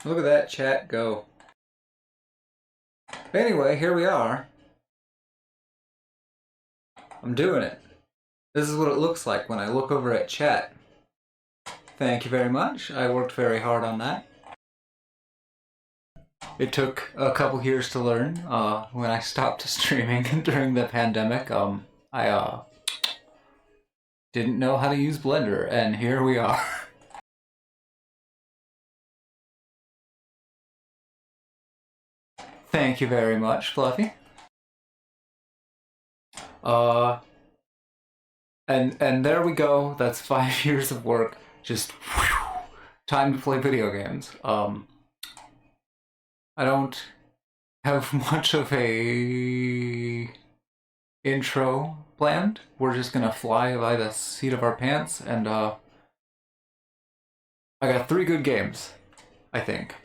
Look at that chat go. Anyway, here we are. I'm doing it. This is what it looks like when I look over at chat. Thank you very much. I worked very hard on that. It took a couple years to learn. When I stopped streaming during the pandemic, I didn't know how to use Blender, and here we are. Thank you very much, Fluffy. And there we go. That's 5 years of work. Just whew, time to play video games. I don't have much of a intro planned. We're just gonna fly by the seat of our pants, and I got 3 good games, I think.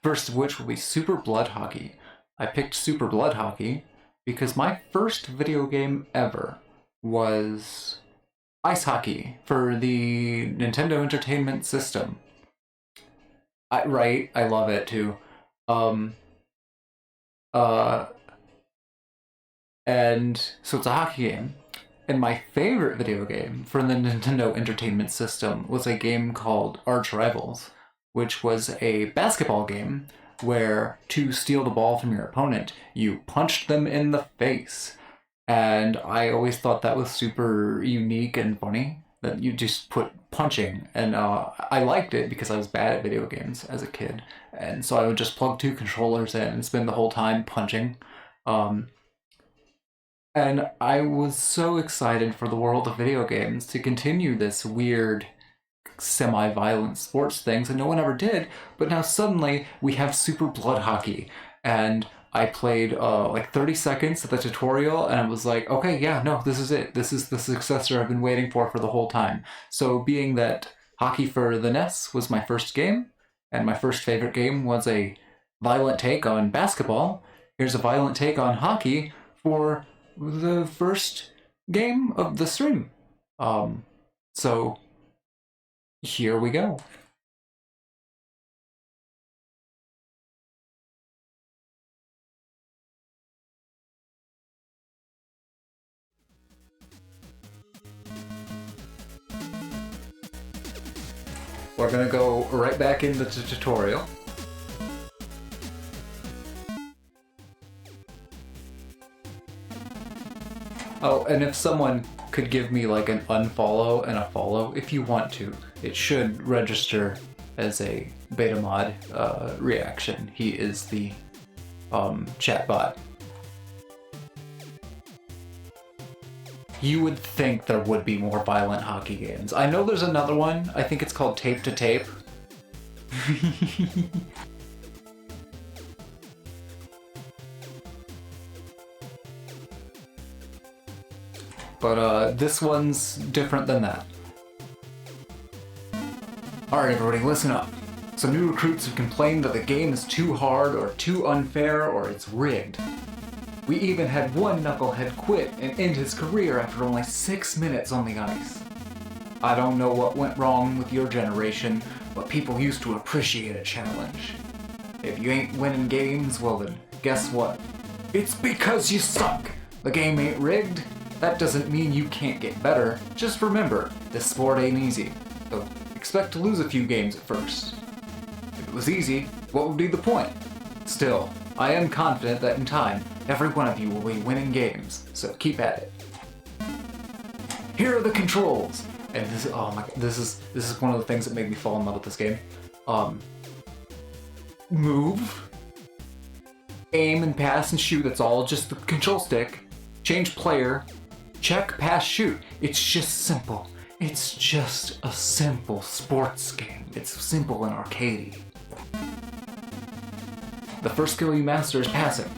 First of which will be Super Blood Hockey. I picked Super Blood Hockey because my first video game ever was ice hockey for the Nintendo Entertainment System. Right, I love it too. And so it's a hockey game. And my favorite video game for the Nintendo Entertainment System was a game called Arch Rivals, which was a basketball game where to steal the ball from your opponent, you punched them in the face. And I always thought that was super unique and funny, that you just put punching. And I liked it because I was bad at video games as a kid. And so I would just plug 2 controllers in and spend the whole time punching. And I was so excited for the world of video games to continue this weird semi-violent sports things, and no one ever did, but now suddenly we have Super Blood Hockey, and I played like 30 seconds of the tutorial, and I was like, okay, yeah, no, this is it. This is the successor I've been waiting for the whole time. So being that Hockey for the NES was my first game, and my first favorite game was a violent take on basketball, here's a violent take on hockey for the first game of the stream. So here we go. We're gonna go right back into the tutorial. Oh, and if someone could give me like an unfollow and a follow, if you want to, it should register as a beta mod reaction. He is the chatbot. You would think there would be more violent hockey games. I know there's another one. I think it's called Tape to Tape. But this one's different than that. Alright everybody, listen up. Some new recruits have complained that the game is too hard or too unfair or it's rigged. We even had one knucklehead quit and end his career after only 6 minutes on the ice. I don't know what went wrong with your generation, but people used to appreciate a challenge. If you ain't winning games, well then, guess what? It's because you suck! The game ain't rigged. That doesn't mean you can't get better. Just remember, this sport ain't easy. So expect to lose a few games at first. If it was easy, what would be the point? Still, I am confident that in time, every one of you will be winning games, so keep at it. Here are the controls! And this, oh my god, this is one of the things that made me fall in love with this game. Move, aim and pass and shoot, that's all just the control stick. Change player, check, pass, shoot. It's just simple. It's just a simple sports game. It's simple and arcadey. The first skill you master is passing.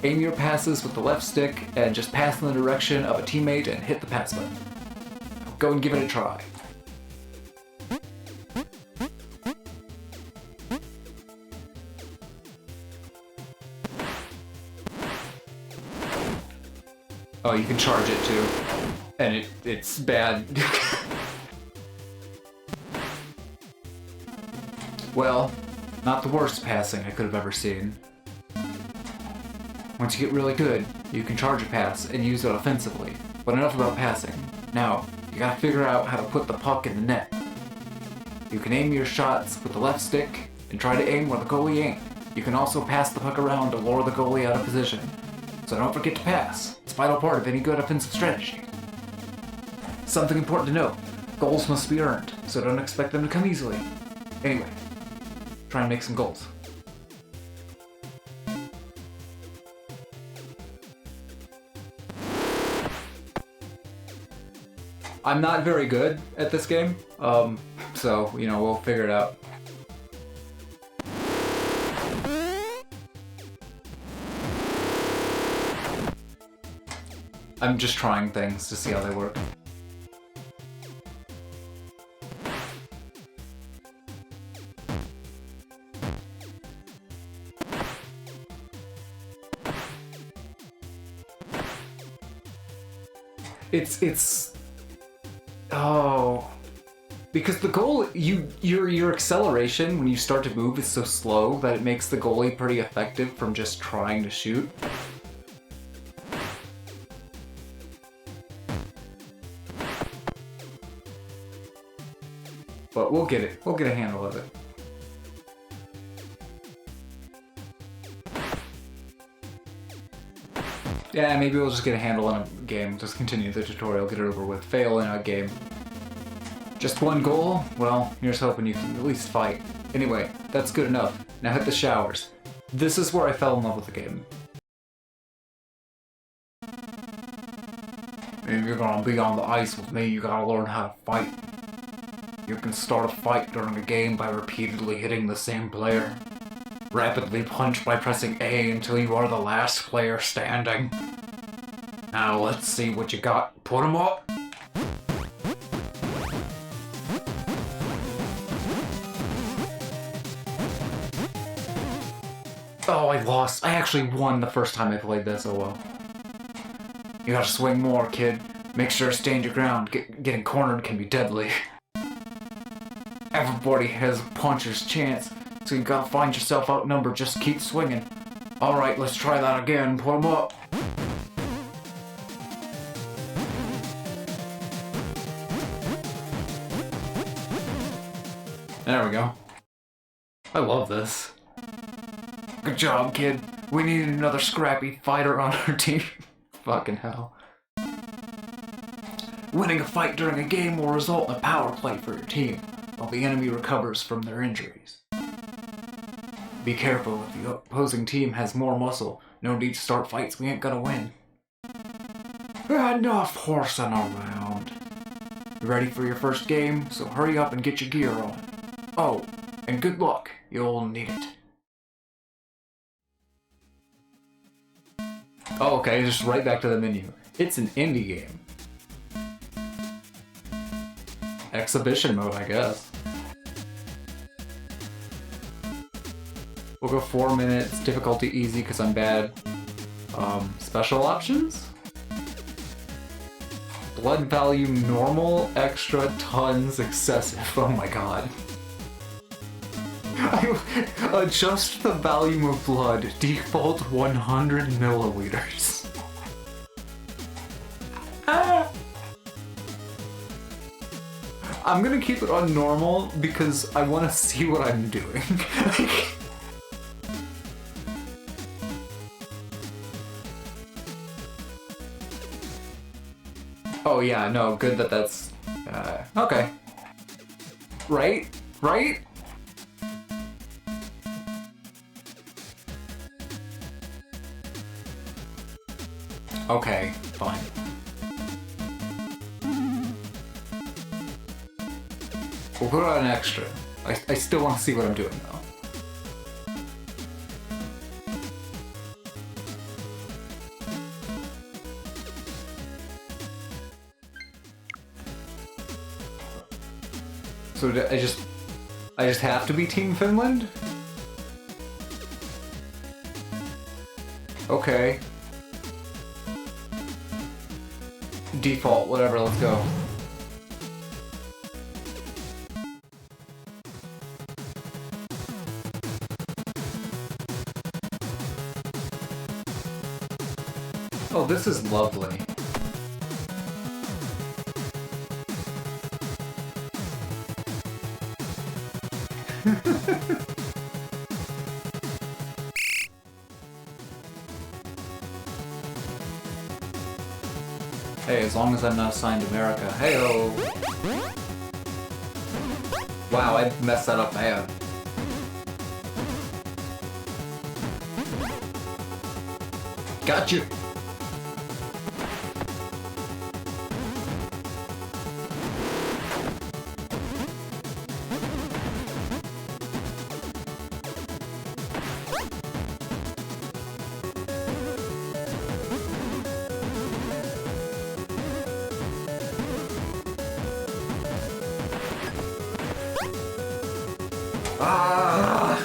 Aim your passes with the left stick and just pass in the direction of a teammate and hit the pass button. Go and give it a try. Oh, you can charge it too. And it's bad. Well, not the worst passing I could have ever seen. Once you get really good, you can charge a pass and use it offensively. But enough about passing. Now, you gotta figure out how to put the puck in the net. You can aim your shots with the left stick and try to aim where the goalie ain't. You can also pass the puck around to lure the goalie out of position. So don't forget to pass. It's a vital part of any good offensive strategy. Something important to note, goals must be earned, so don't expect them to come easily. Anyway, try and make some goals. I'm not very good at this game, so, you know, we'll figure it out. I'm just trying things to see how they work. It's oh, because the goal, your acceleration when you start to move is so slow that it makes the goalie pretty effective from just trying to shoot. But we'll get it. We'll get a handle of it. Yeah, maybe we'll just get a handle in a game. Just continue the tutorial, get it over with. Fail in a game. Just one goal? Well, here's hoping you can at least fight. Anyway, that's good enough. Now hit the showers. This is where I fell in love with the game. If you're gonna be on the ice with me, you gotta learn how to fight. You can start a fight during a game by repeatedly hitting the same player. Rapidly punch by pressing A until you are the last player standing. Now let's see what you got. Put 'em up! Oh, I lost. I actually won the first time I played this, oh well. You gotta swing more, kid. Make sure to stand your ground. Getting cornered can be deadly. Everybody has a puncher's chance, so you gotta find yourself outnumbered. Just keep swinging. Alright, let's try that again. Put 'em up. There we go. I love this. Good job, kid. We need another scrappy fighter on our team. Fucking hell. Winning a fight during a game will result in a power play for your team, while the enemy recovers from their injuries. Be careful, if the opposing team has more muscle, no need to start fights, we ain't gonna win. Enough horsing around. You ready for your first game? So hurry up and get your gear on. Oh, and good luck, you'll need it. Oh, okay, just right back to the menu. It's an indie game. Exhibition mode, I guess. We'll go 4 minutes, difficulty easy because I'm bad. Special options? Blood value normal, extra, tons, excessive. Oh my god. Adjust the volume of blood, default 100 milliliters. I'm gonna keep it on normal because I want to see what I'm doing. Oh yeah, no, good that that's... okay. Right? Right? Okay, fine. We'll put on an extra. I still want to see what I'm doing, though. So I just have to be Team Finland? Okay. Default, whatever, let's go. this is lovely. Hey, as long as I'm not assigned to America. Heyo! Wow, I messed that up bad. Got you! Ah!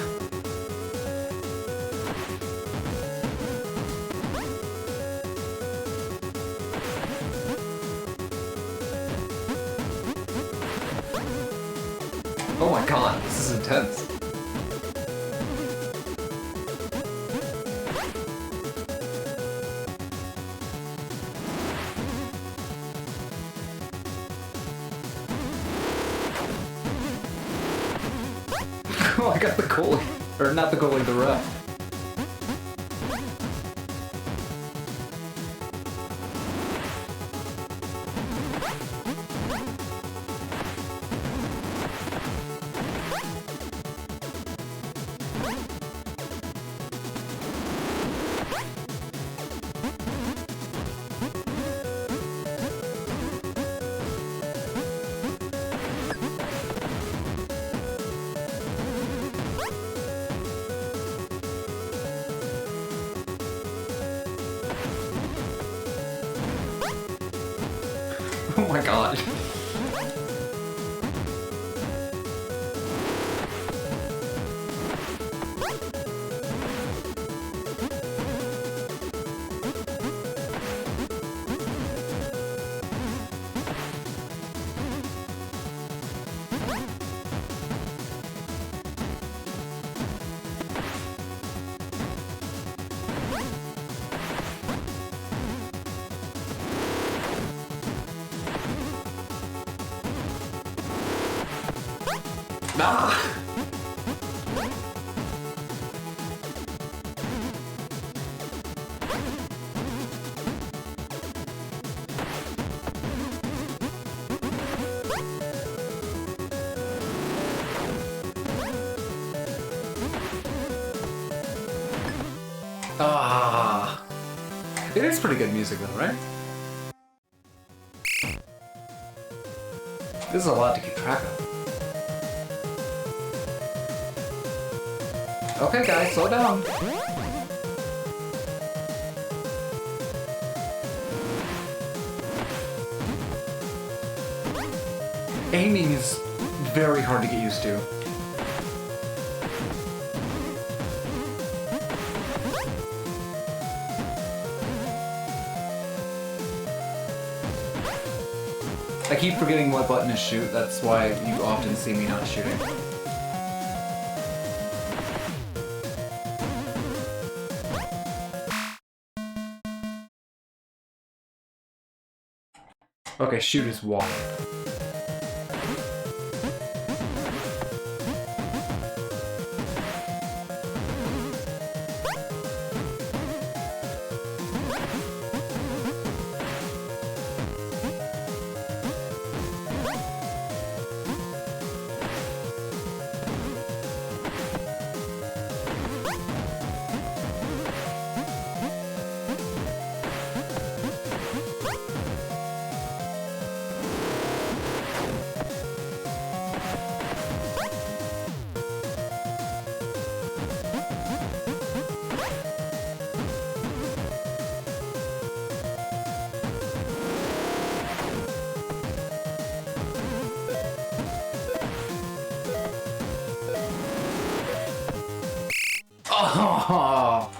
Oh my god, this is intense. Oh, I got the goalie. Or not the goalie, the ref. Oh my god. Ah! Ah! It is pretty good music though, right? This is a lot to keep track of. Okay guys, slow down. Aiming is very hard to get used to. I keep forgetting what button to shoot, that's why you often see me not shooting. Okay, shoot is walk. Oh.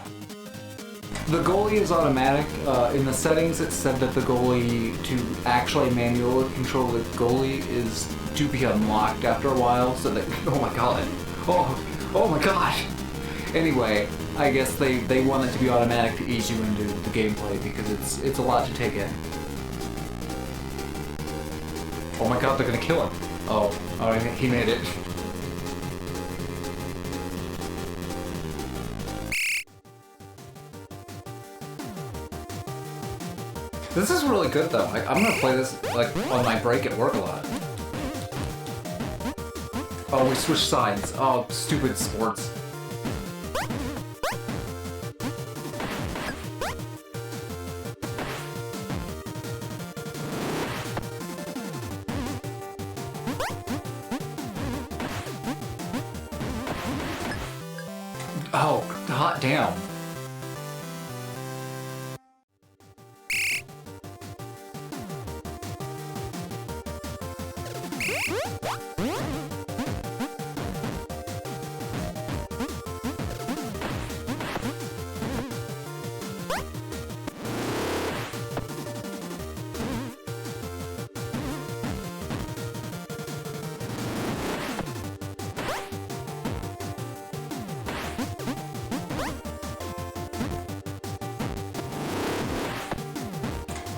The goalie is automatic. In the settings it said that the goalie, to actually manually control the goalie, is to be unlocked after a while, so that... Oh my god. Oh my gosh. Anyway, I guess they want it to be automatic to ease you into the gameplay because it's a lot to take in. Oh my god, they're gonna kill him. Oh, he made it. This is really good though. Like, I'm gonna play this like on my break at work a lot. Oh, we switched sides. Oh, stupid sports. Oh, hot damn.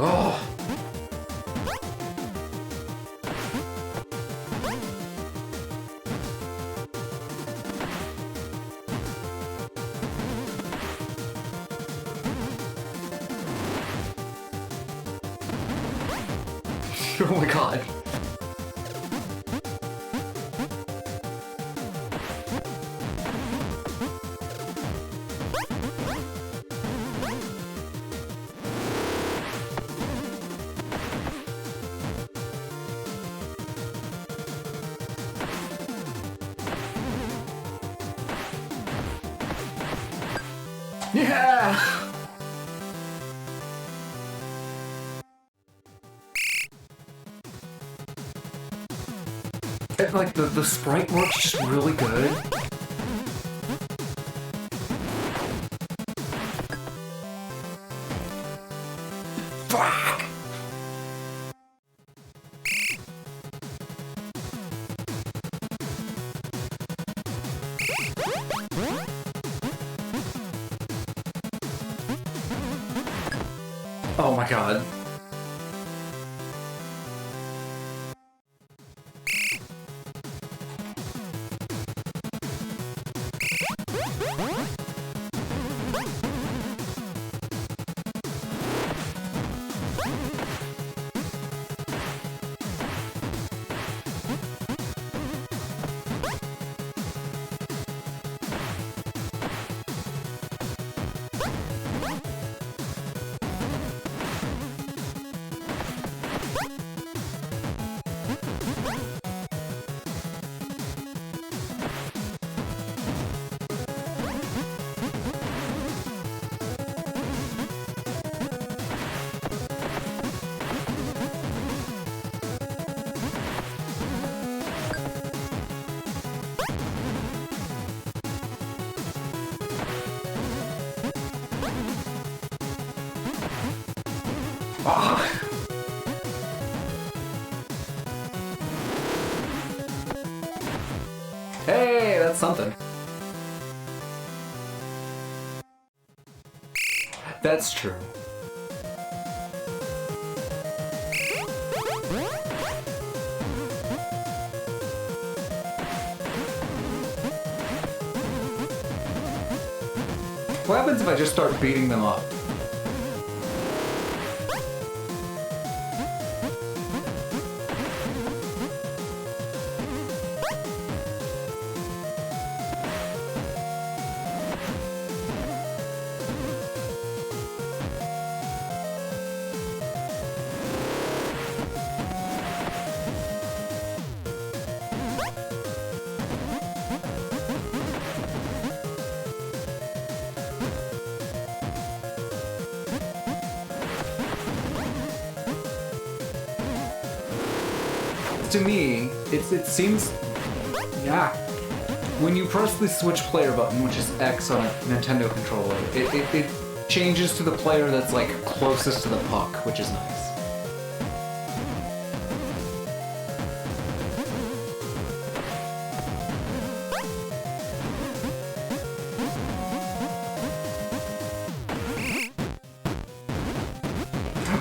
Oh. Oh my god. Yeah! And, like, the sprite work's just really good. Fuck! Oh my god. Hey, that's something. That's true. What happens if I just start beating them up? To me, it seems, yeah. When you press the switch player button, which is X on a Nintendo controller, it changes to the player that's like closest to the puck, which is nice.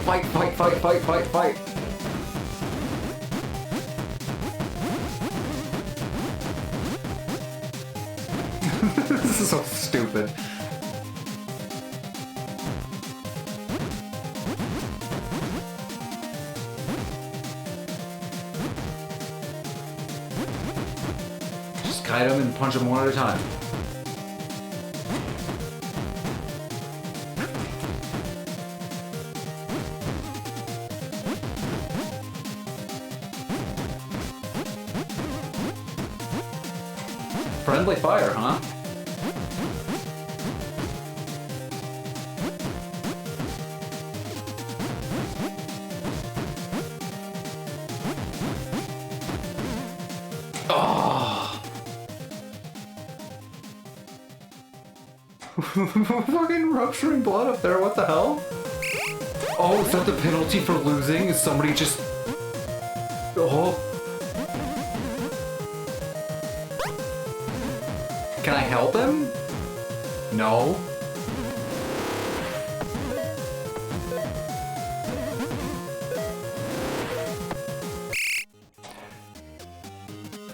Fight, fight, fight, fight, fight, fight! This is so stupid. Just kite him and punch him one at a time. Friendly fire, huh? Oh. Fucking rupturing blood up there, what the hell? Oh, is that the penalty for losing? Is somebody just... Oh. Can I help him? No.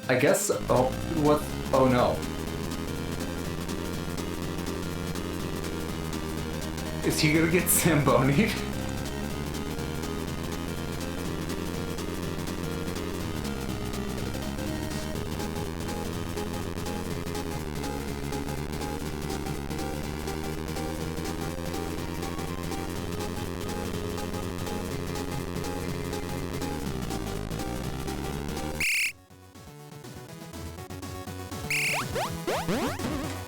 I guess... Oh, what? Oh no. Is he gonna get Zamboni'd?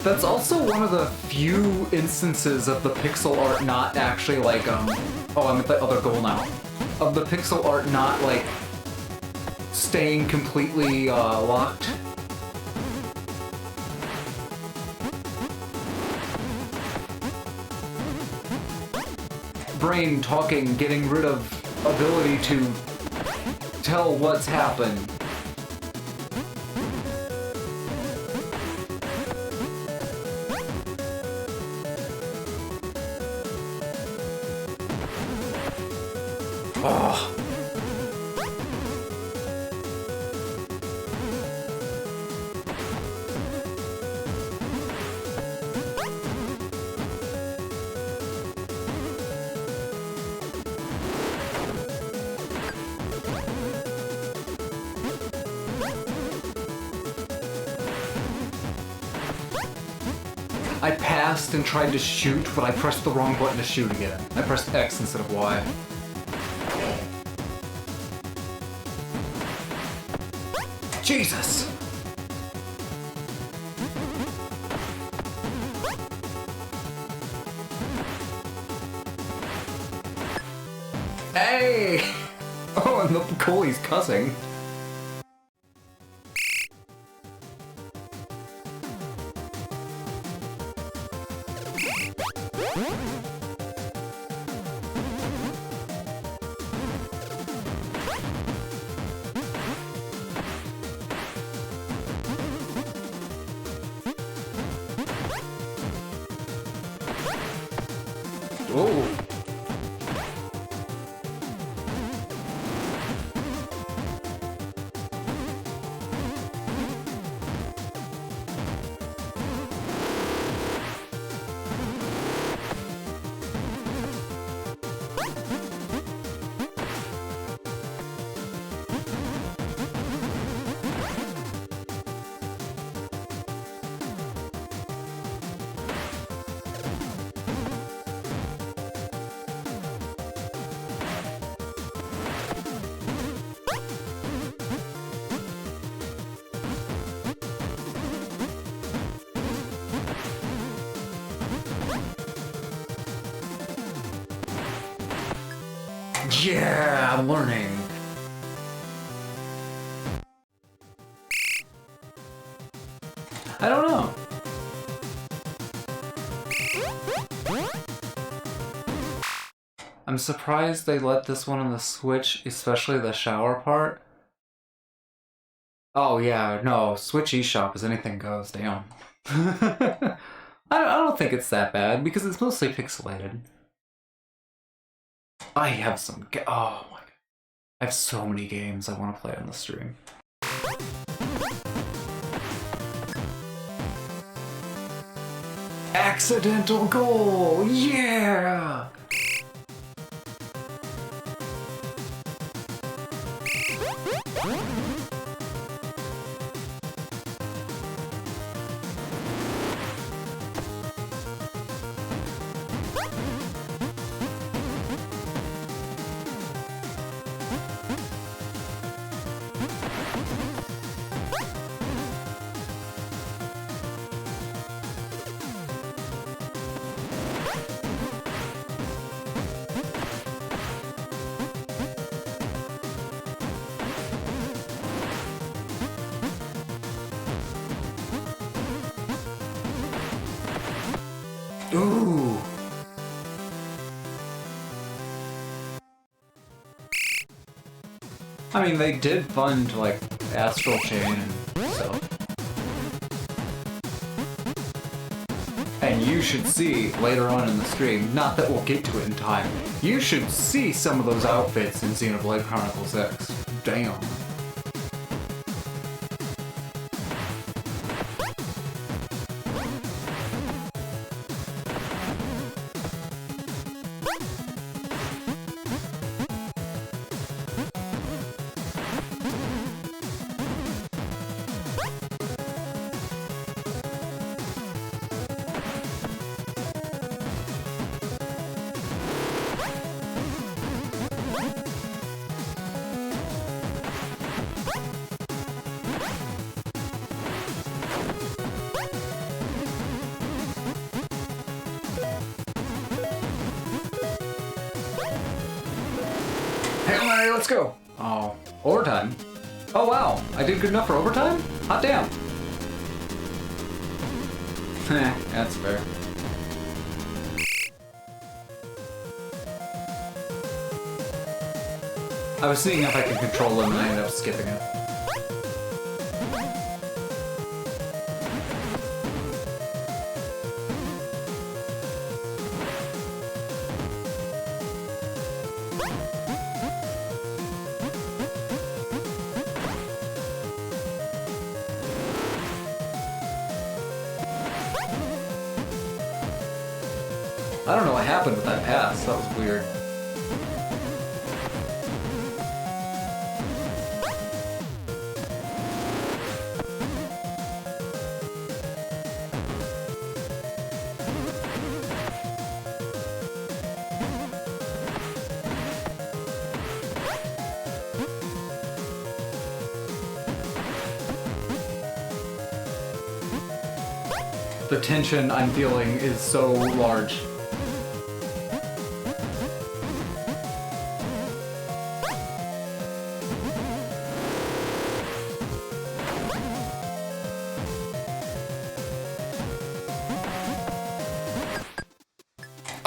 That's also one of the few instances of the pixel art not actually like, oh, I'm at the other goal now. Of the pixel art not, like, staying completely, locked. Brain talking, getting rid of ability to tell what's happened. Oh. I passed and tried to shoot, but I pressed the wrong button to shoot again. I pressed X instead of Y. Jesus! Hey! Oh, and look cool, he's cussing. Oh. Yeah, I'm learning. I don't know. I'm surprised they let this one on the Switch, especially the shower part. Oh yeah, no, Switch eShop is anything goes, damn. I don't think it's that bad, because it's mostly pixelated. I have some oh my god. I have so many games I want to play on the stream. Accidental goal! Yeah! Ooh. I mean, they did fund, like, Astral Chain and stuff. And you should see later on in the stream, not that we'll get to it in time, you should see some of those outfits in Xenoblade Chronicles X. Damn. Hey, let's go! Oh, overtime. Oh wow, I did good enough for overtime? Hot damn! That's fair. I was seeing if I could control him and I ended up skipping it. I don't know what happened with that pass, that was weird. The tension I'm feeling is so large.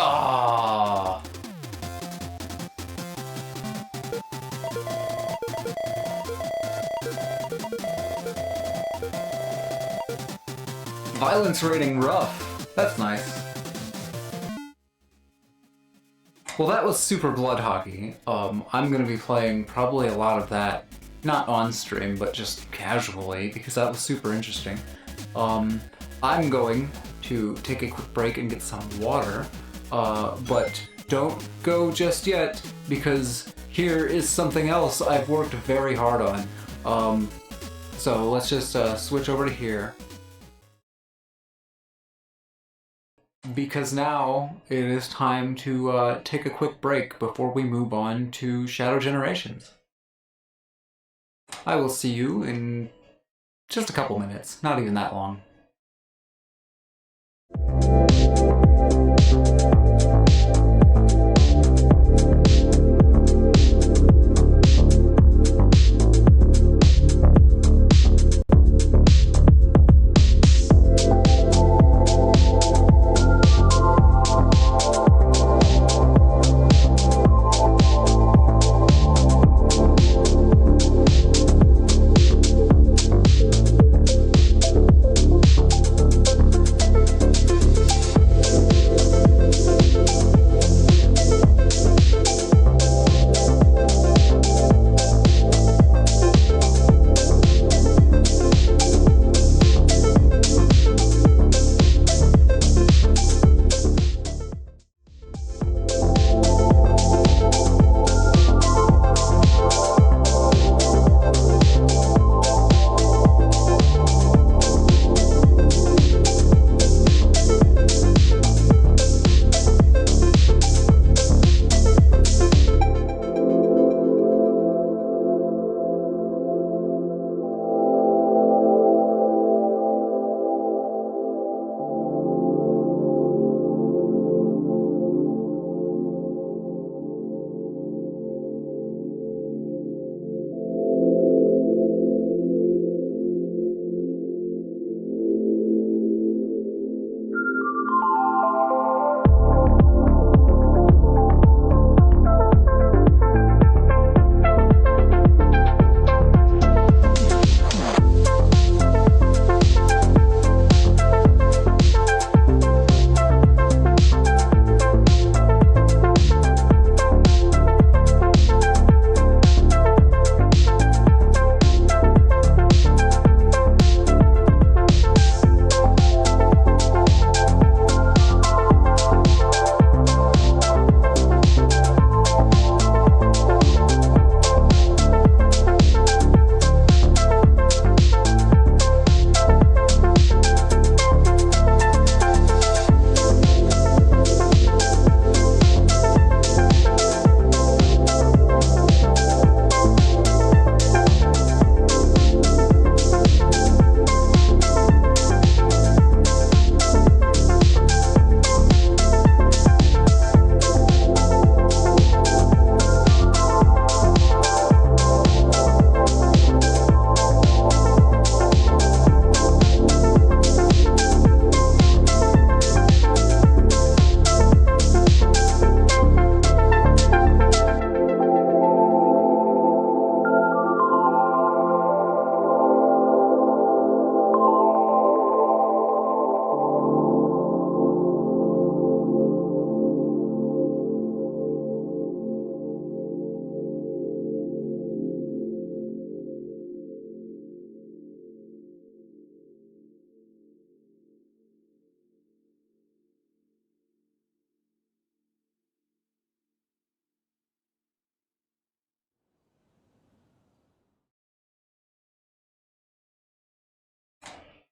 Ah. Violence rating rough. That's nice. Well, that was Super Blood Hockey. I'm gonna be playing probably a lot of that, not on stream, but just casually, because that was super interesting. I'm going to take a quick break and get some water, but don't go just yet, because here is something else I've worked very hard on. So let's just switch over to here. Because now it is time to take a quick break before we move on to Shadow Generations. I will see you in just a couple minutes, not even that long.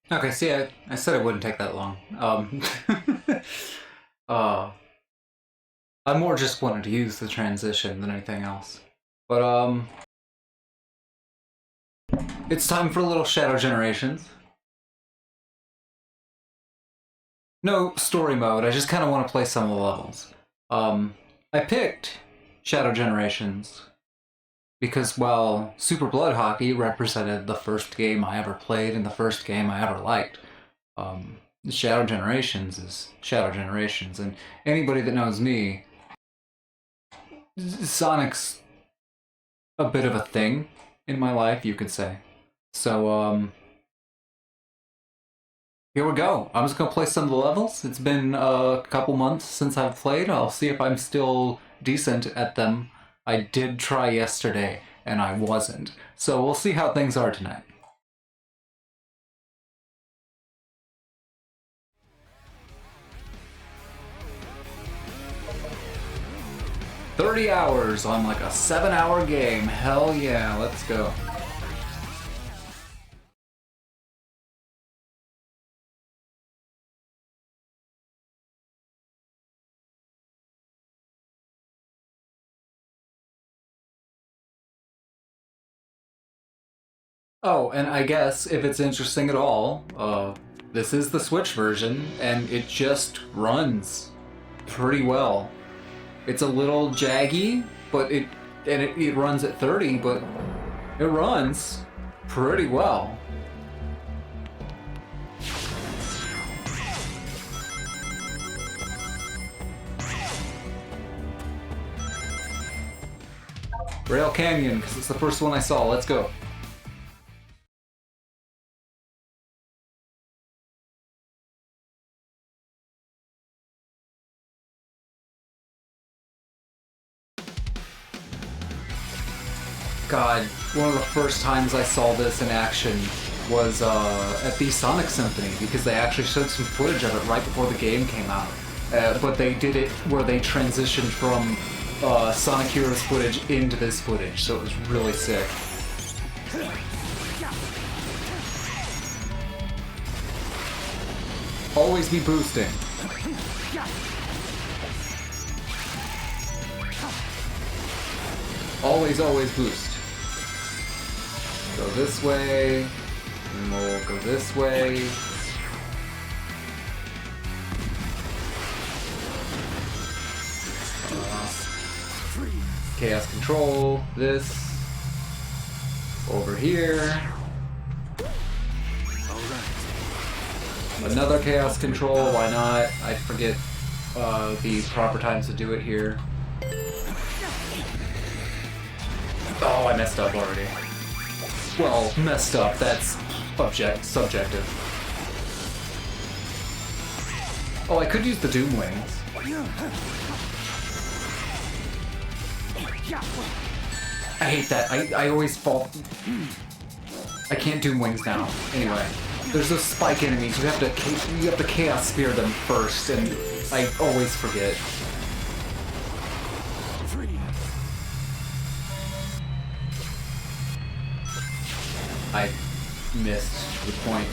Okay, see, I said it wouldn't take that long. uh, I more just wanted to use the transition than anything else. But, it's time for a little Shadow Generations. No story mode, I just kind of want to play some of the levels. I picked Shadow Generations because, well, Super Blood Hockey represented the first game I ever played and the first game I ever liked. Shadow Generations is Shadow Generations, and anybody that knows me, Sonic's a bit of a thing in my life, you could say. So, here we go. I'm just gonna play some of the levels. It's been a couple months since I've played. I'll see if I'm still decent at them. I did try yesterday, and I wasn't. So we'll see how things are tonight. "30 hours on like a 7-hour game. Hell yeah, let's go." Oh, and I guess if it's interesting at all, this is the Switch version, and it just runs pretty well. It's a little jaggy, but it runs at 30, but it runs pretty well. Rail Canyon, because it's the first one I saw. Let's go. God, one of the first times I saw this in action was at the Sonic Symphony, because they actually showed some footage of it right before the game came out. But they did it where they transitioned from Sonic Heroes footage into this footage, so it was really sick. Always be boosting. Always, always boost. Go this way, and we'll go this way. Chaos Control, this. Over here. Another Chaos Control, why not? I forget the proper times to do it here. Oh, I messed up already. Well, messed up, that's subjective. Oh, I could use the Doom Wings. I hate that. I always fall. I can't Doom Wings now. Anyway, there's those spike enemies. You have to Chaos Spear them first, and I always forget. I missed the point.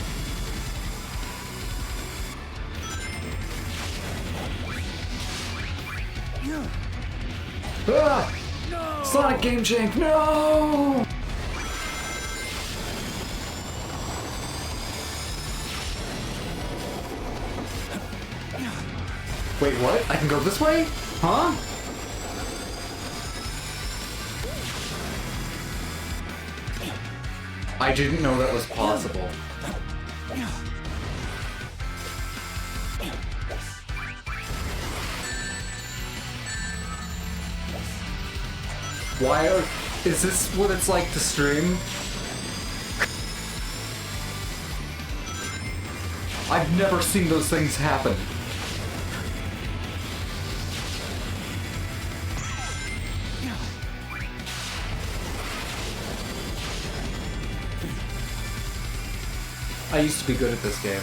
Ah! No! Sonic Game Jank, no! Wait, what? I can go this way? Huh? I didn't know that was possible. Is this what it's like to stream? I've never seen those things happen. I used to be good at this game.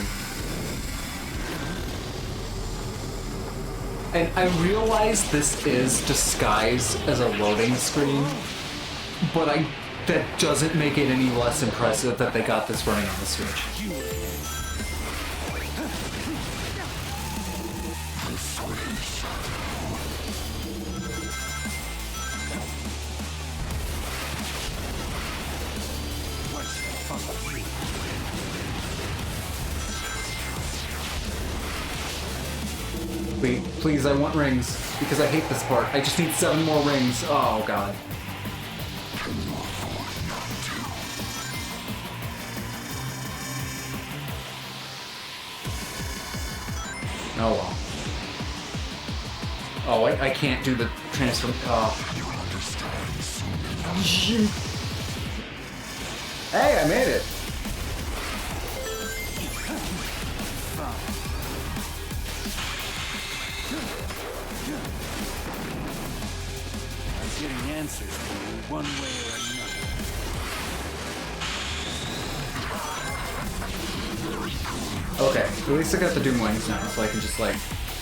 And I realize this is disguised as a loading screen, but that doesn't make it any less impressive that they got this running on the Switch. Wait, please, I want rings, because I hate this part. I just need 7 more rings. Oh, God. Oh, well. Oh, I can't do the transfer. Hey, I made it! I'm getting answers from you one way or another. Okay, at least I got the Doom Wings now, so I can just, like,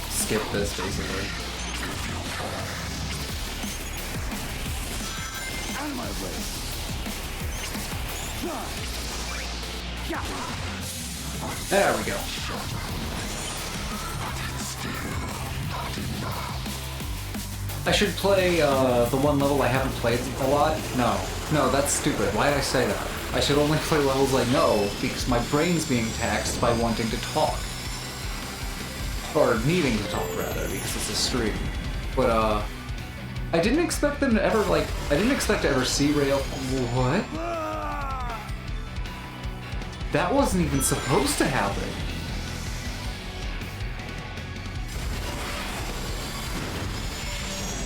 skip this, basically. Out of my way. There we go. I should play the one level I haven't played a lot? No, that's stupid. Why did I say that? I should only play levels I know, because my brain's being taxed by wanting to talk. Or needing to talk, rather, because it's a stream. But, I didn't expect them to ever, like, I didn't expect to ever see Rail. What? That wasn't even supposed to happen.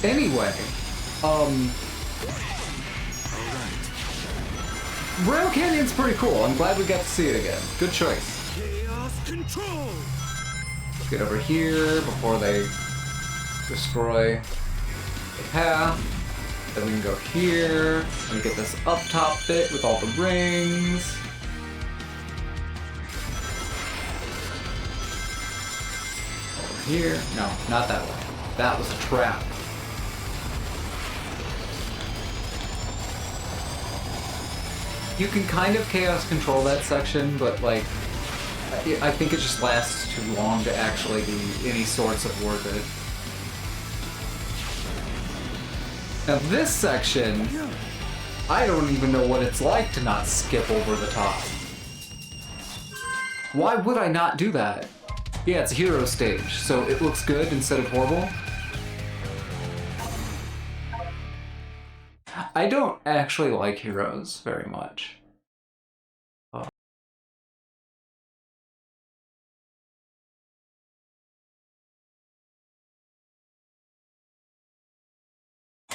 Anyway, Rail Canyon's pretty cool. I'm glad we got to see it again. Good choice. Chaos control. Let's get over here before they destroy the path. Then we can go here and get this up top bit with all the rings. Over here. No, not that way. That was a trap. You can kind of chaos control that section, but like, I think it just lasts too long to actually be any sorts of worth it. Now this section, I don't even know what it's like to not skip over the top. Why would I not do that? Yeah, it's a hero stage, so it looks good instead of horrible. I don't actually like heroes very much.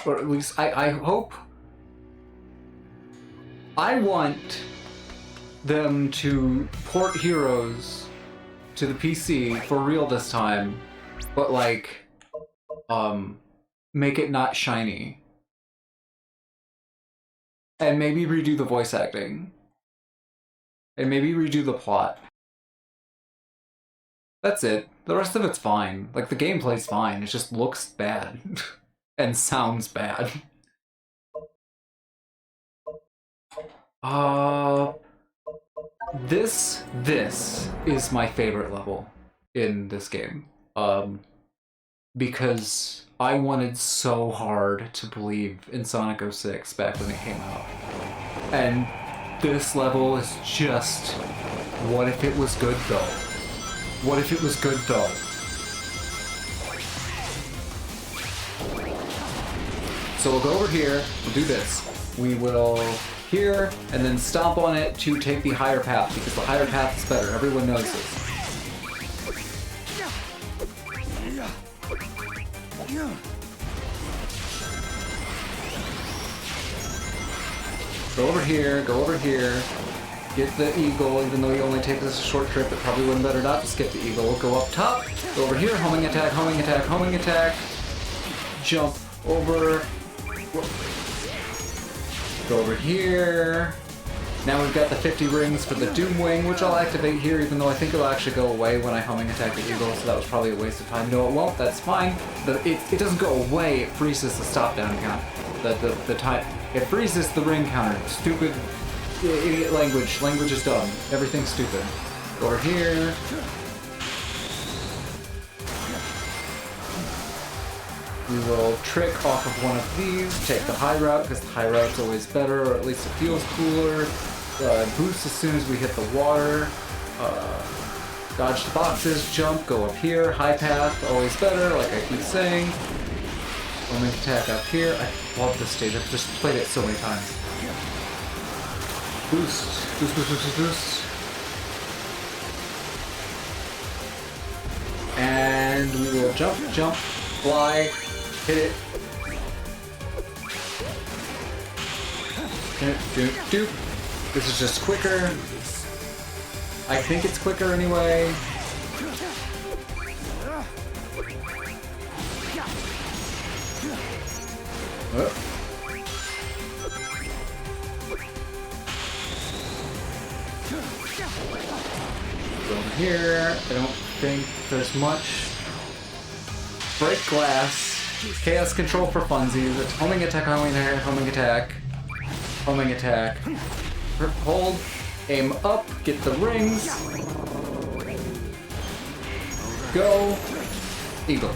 Or at least, I hope. I want them to port heroes to the PC for real this time, but like, make it not shiny. And maybe redo the voice acting. And maybe redo the plot. That's it. The rest of it's fine. Like, the gameplay's fine. It just looks bad. And sounds bad. This is my favorite level in this game. Because I wanted so hard to believe in Sonic 06 back when it came out. And this level is just, what if it was good though? What if it was good though? So we'll go over here, we'll do this. We will here, and then stomp on it to take the higher path, because the higher path is better. Everyone knows this. Go over here, get the eagle, even though you only take this a short trip, it probably would have been better not to skip the eagle. Go up top, go over here, homing attack, homing attack, homing attack, jump over, go over here. Now we've got the 50 rings for the Doom Wing, which I'll activate here, even though I think it'll actually go away when I homing attack the eagle, so that was probably a waste of time. No, it won't, that's fine. It doesn't go away, it freezes the stop down count. The time. It freezes the ring counter. Stupid idiot language. Language is dumb. Everything's stupid. Go over here. We will trick off of one of these, take the high route, because the high route's always better, or at least it feels cooler. boost as soon as we hit the water. Dodge the boxes, jump, go up here. High path, always better, like I keep saying. Homing attack up here. I love this stage. I've just played it so many times. Boost, boost, boost, boost, boost, boost. And we will jump, jump, fly, hit it. Doop, doop. This is just quicker. I think it's quicker anyway. Oh. Over here, I don't think there's much. Break glass. Chaos control for funsies. It's homing attack, homing attack, homing attack. Homing attack. Hold. Aim up. Get the rings. Go. Eagle.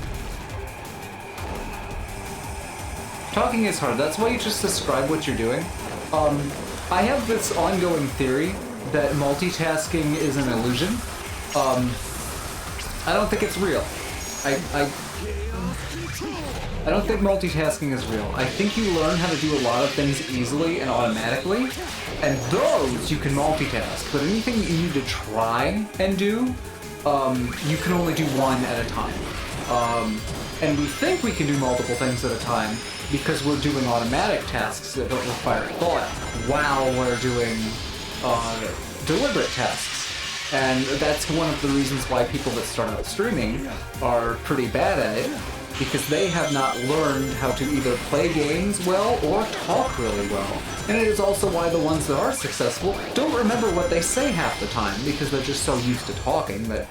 Talking is hard. That's why you just describe what you're doing. I have this ongoing theory that multitasking is an illusion. I don't think it's real. I don't think multitasking is real. I think you learn how to do a lot of things easily and automatically, and those you can multitask. But anything you need to try and do, you can only do one at a time. And we think we can do multiple things at a time because we're doing automatic tasks that don't require thought while we're doing deliberate tasks. And that's one of the reasons why people that start out streaming are pretty bad at it, because they have not learned how to either play games well or talk really well. And it is also why the ones that are successful don't remember what they say half the time, because they're just so used to talking that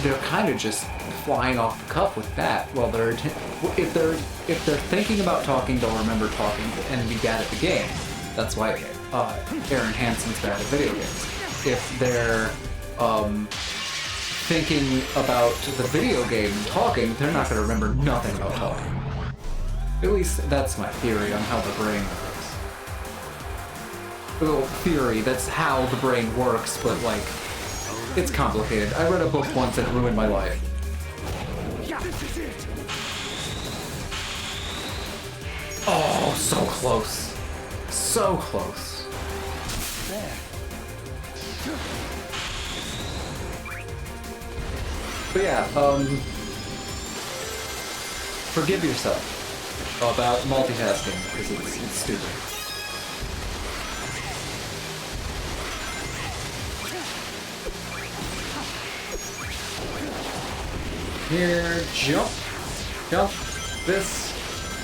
they're kind of just flying off the cuff with that. Well, if they're thinking about talking, they'll remember talking and be bad at the game. That's why Aaron Hansen's bad at video games. If they're thinking about the video game and talking, they're not going to remember nothing about talking. At least that's my theory on how the brain works. Well, theory, that's how the brain works, but like, it's complicated. I read a book once and it ruined my life. Oh, so close. So close. But yeah, forgive yourself about multitasking, because it's stupid. Here, jump, jump, this.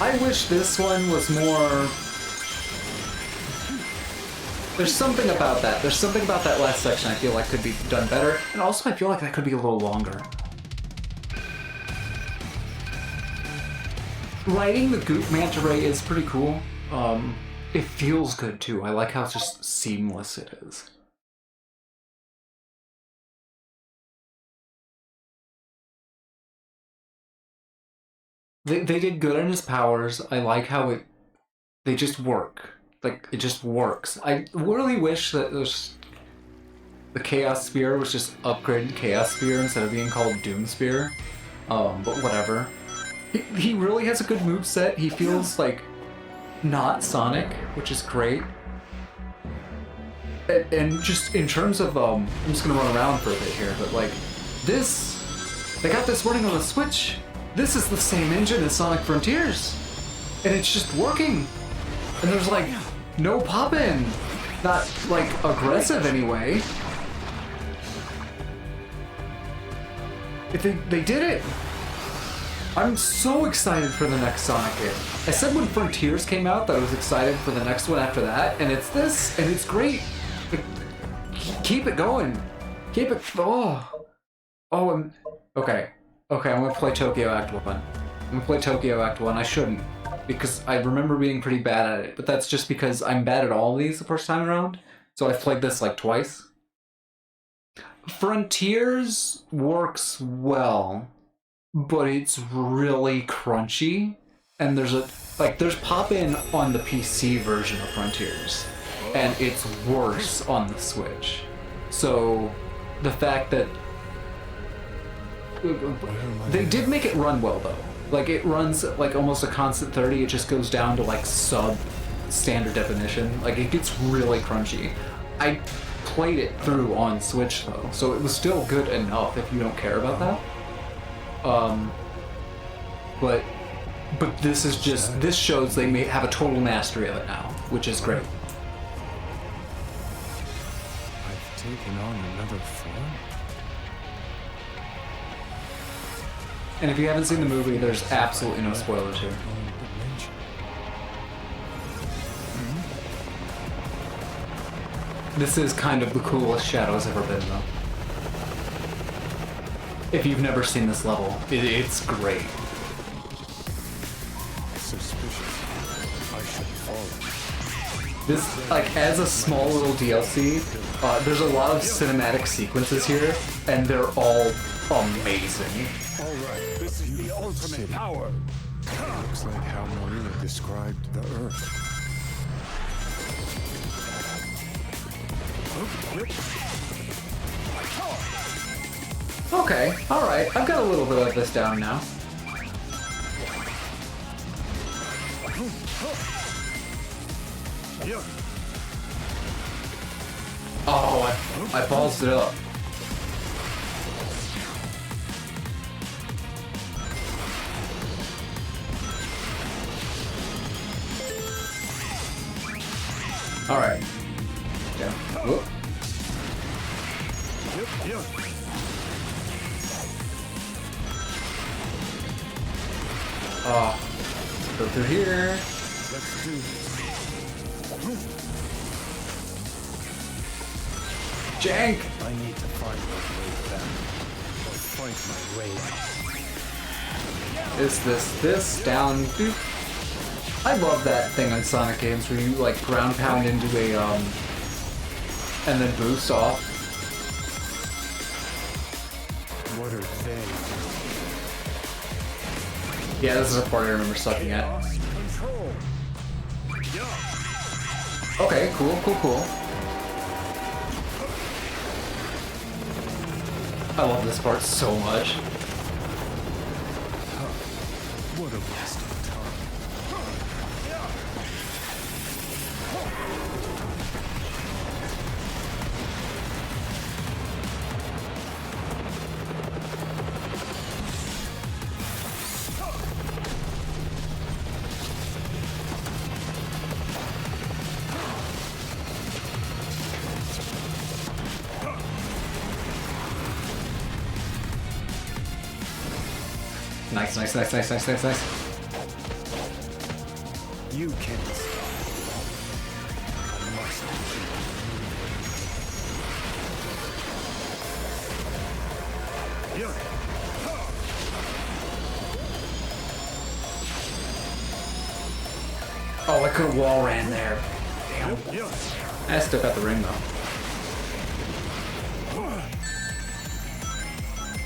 I wish this one was more... There's something about that. There's something about that last section I feel like could be done better, and also I feel like that could be a little longer. Riding the Goop Manta Ray is pretty cool. It feels good too. I like how just seamless it is. They did good on his powers. I like how they just work. Like, it just works. I really wish that the Chaos Spear was just upgraded Chaos Spear instead of being called Doom Spear. But whatever. He really has a good moveset. He feels like not Sonic, which is great. And just in terms of, I'm just gonna run around for a bit here, but like, they got this running on the Switch. This is the same engine as Sonic Frontiers. And it's just working. And there's like, no pop-in. Not like aggressive anyway. They did it. I'm so excited for the next Sonic game. I said when Frontiers came out that I was excited for the next one after that, and it's this, and it's great. Keep it going. Keep it. Okay, I'm gonna play Tokyo Act 1. I'm gonna play Tokyo Act 1. I shouldn't, because I remember being pretty bad at it, but that's just because I'm bad at all of these the first time around, so I've played this like twice. Frontiers works well, but it's really crunchy, and there's pop-in on the PC version of Frontiers, and it's worse on the Switch. So the fact that they did make it run well though. Like it runs like almost a constant 30, it just goes down to like sub standard definition. Like it gets really crunchy. I played it through on Switch though, so it was still good enough if you don't care about that. But this is just, this shows they may have a total mastery of it now, which is great. I've taken on another form? And if you haven't seen the movie, there's absolutely no spoilers here. This is kind of the coolest Shadow's ever been, though. If you've never seen this level, it's great. Suspicious. I should follow. This, like, as a small little DLC, there's a lot of cinematic sequences here, and they're all amazing. Alright, this is the ultimate power. Looks like how Marina described the Earth. Okay, alright, I've got a little bit of this down now. Oh, I ballsed it up. Alright. Down. Whoop. Go through here. Let's do this. Jank! I need to find my way back. Or fight my way out. This, down, doop. I love that thing on Sonic games where you like ground pound into a, and then boost off. What are they? Yeah, this is a part I remember sucking at. Control. Okay, cool. I love this part so much. What a waste of time. Nice. You can't stop. I must defeat you. Oh, I could have wall ran there. Damn. I still got the ring though.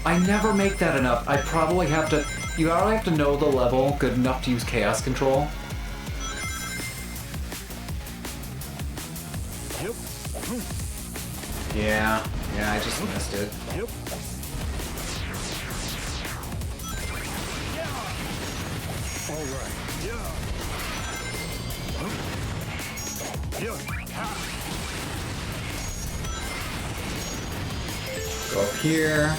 I never make that enough. I probably have to. You probably have to know the level good enough to use chaos control. Yeah, I just missed it. Go up here.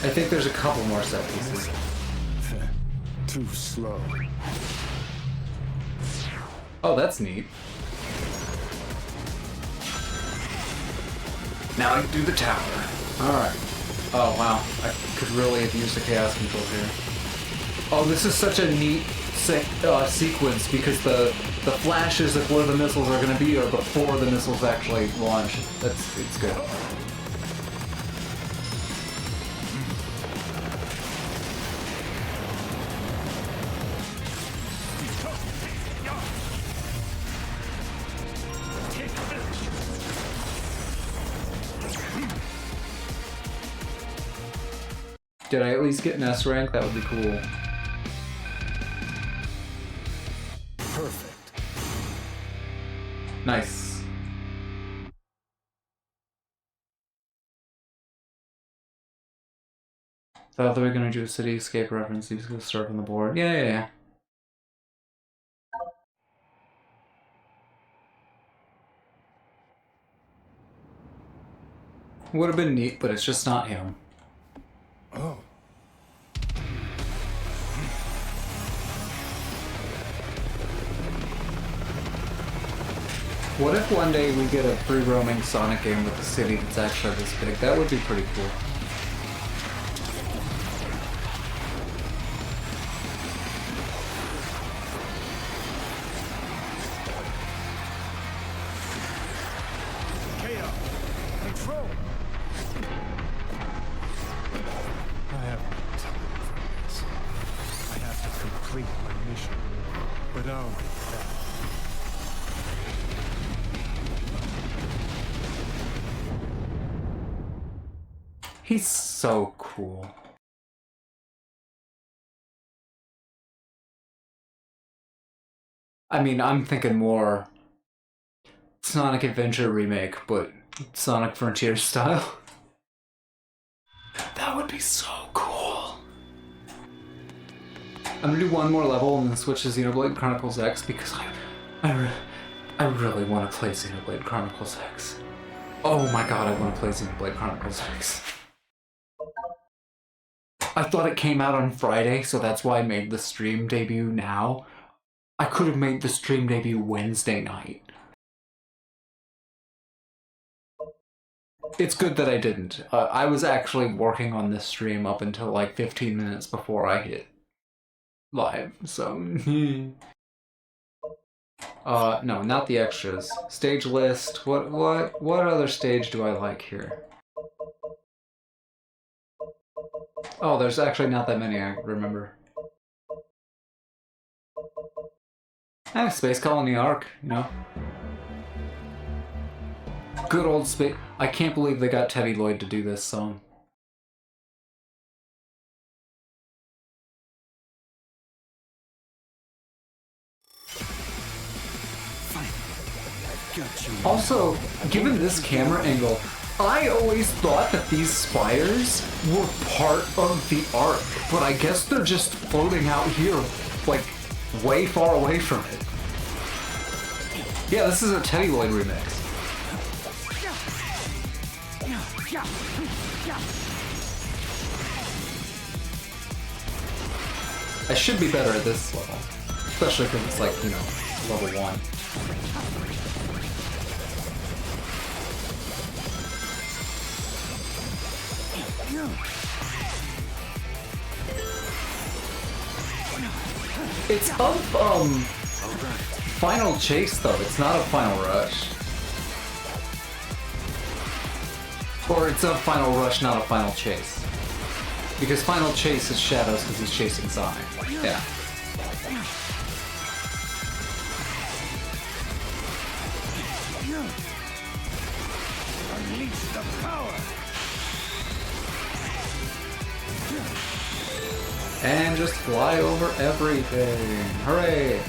I think there's a couple more set pieces. Too slow. Oh, that's neat. Now I can do the tower. Alright. Oh, wow. I could really have used the chaos control here. Oh, this is such a neat sequence because the flashes of where the missiles are going to be are before the missiles actually launch. It's good. Did I at least get an S rank? That would be cool. Perfect. Nice. Thought they were gonna do a City Escape reference. He's gonna start on the board. Yeah. Would have been neat, but it's just not him. Oh. What if one day we get a free roaming Sonic game with a city that's actually this big? That would be pretty cool. Control. I have no time for this. I have to complete my mission, but I'll be back. He's so cool. I mean, I'm thinking more Sonic Adventure remake, but Sonic Frontier style. That would be so cool. I'm gonna do one more level and then switch to Xenoblade Chronicles X because I really want to play Xenoblade Chronicles X. Oh my god, I want to play Xenoblade Chronicles X. I thought it came out on Friday, so that's why I made the stream debut now. I could have made the stream debut Wednesday night. It's good that I didn't. I was actually working on this stream up until like 15 minutes before I hit live, so... no, not the extras. Stage list. What other stage do I like here? Oh, there's actually not that many I remember. Space Colony Arc, you know. Good old space. I can't believe they got Teddy Lloyd to do this song. Also, given this camera angle, I always thought that these spires were part of the arc, but I guess they're just floating out here, like, way far away from it. Yeah, this is a Teddy Lloyd remix. I should be better at this level, especially because it's like, you know, level 1. It's of, Final Chase, though. It's not a Final Rush. Or it's a Final Rush, not a Final Chase. Because Final Chase is Shadows because he's chasing Sonic. Yeah. Unleash the power. And just fly over everything. Hooray!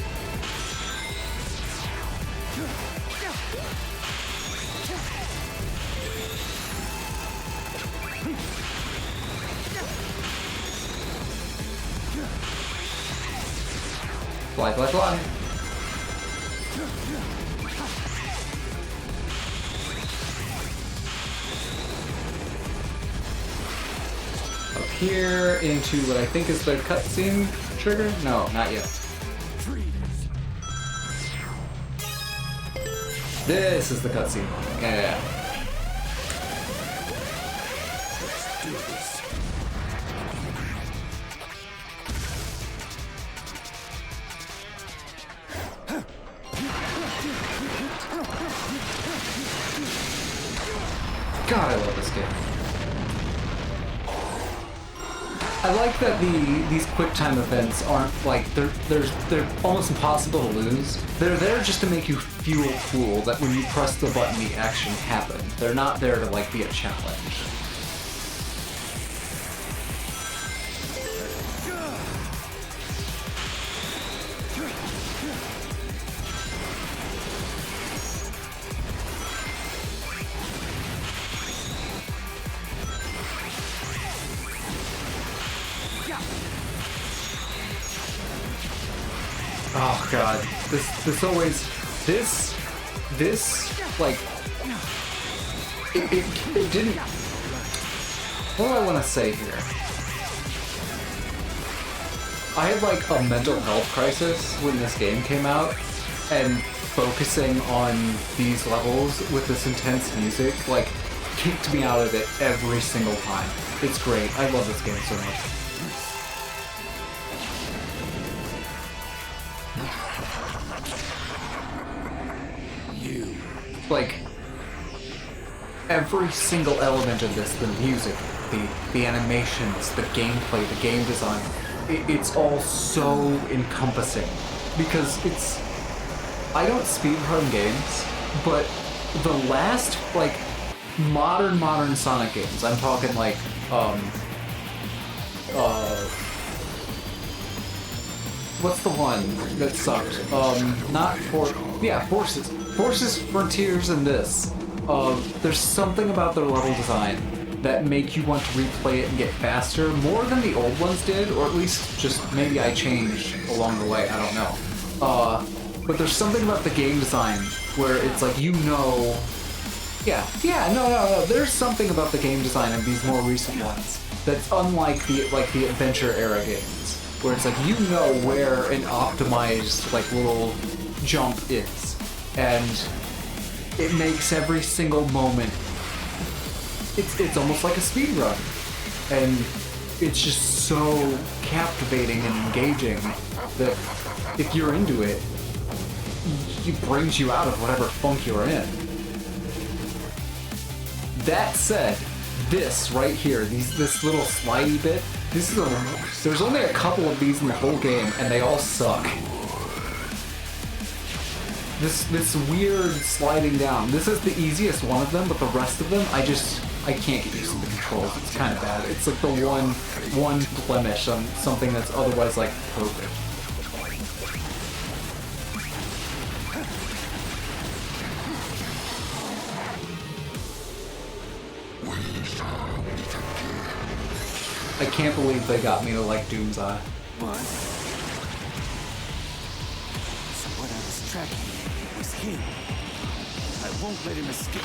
Fly, fly, fly. Up here into what I think is the cutscene trigger? No, not yet. This is the cutscene. Yeah. Let's do this. God, I love this game. I like that these quick time events aren't like they're almost impossible to lose. They're there just to make you feel cool that when you press the button the action happens. They're not there to like be a challenge. god, this always, like, it didn't, what do I want to say here? I had like a mental health crisis when this game came out, and focusing on these levels with this intense music, like, kicked me out of it every single time. It's great. I love this game so much. Like, every single element of this, the music, the animations, the gameplay, the game design, it's all so encompassing. Because it's... I don't speedrun games, but the last, like, modern Sonic games, I'm talking like, what's the one that sucked? Forces. Forces, Frontiers, and this. There's something about their level design that make you want to replay it and get faster, more than the old ones did, or at least just maybe I changed along the way, I don't know. But there's something about the game design where it's like, you know... No, there's something about the game design of these more recent ones that's unlike the adventure era games, where it's like, you know where an optimized, like, little jump is, and it makes every single moment, it's almost like a speed run, and it's just so captivating and engaging that if you're into it, it brings you out of whatever funk you're in. That said, this right here, this little slidey bit, there's only a couple of these in the whole game, and they all suck. This weird sliding down, this is the easiest one of them, but the rest of them, I can't get used to the controls. It's kind of bad. It's like the one blemish on something that's otherwise, like, perfect. I can't believe they got me to like Doom's Eye. What? So what I was tracking was him. I won't let him escape.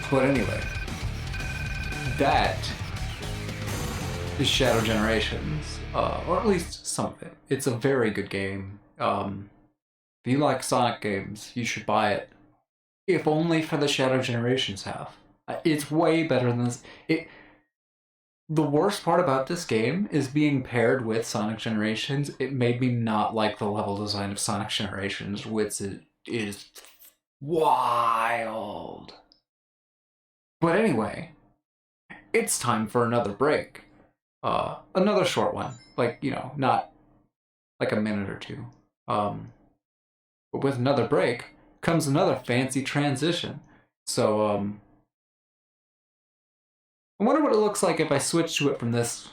But anyway, that is Shadow Generations, or at least some of it. It's a very good game. If you like Sonic games, you should buy it. If only for the Shadow Generations half. It's way better than this. The worst part about this game is being paired with Sonic Generations. It made me not like the level design of Sonic Generations, which is wild. But anyway, it's time for another break. Another short one. Like, you know, not like a minute or two. But with another break comes another fancy transition. So, I wonder what it looks like if I switch to it from this.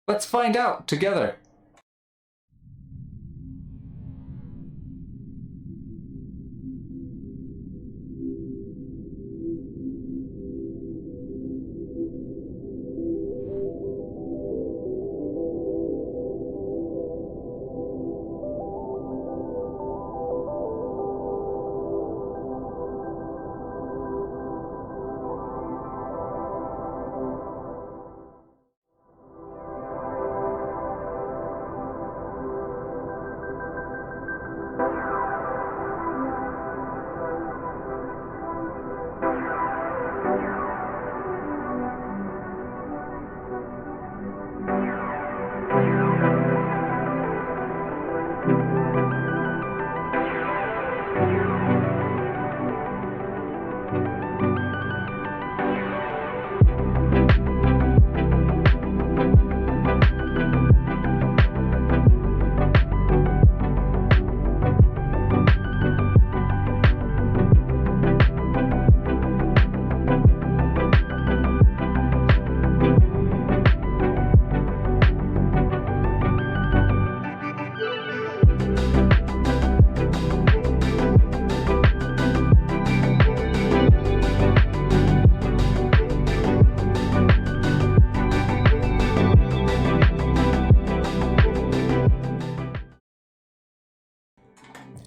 Let's find out together.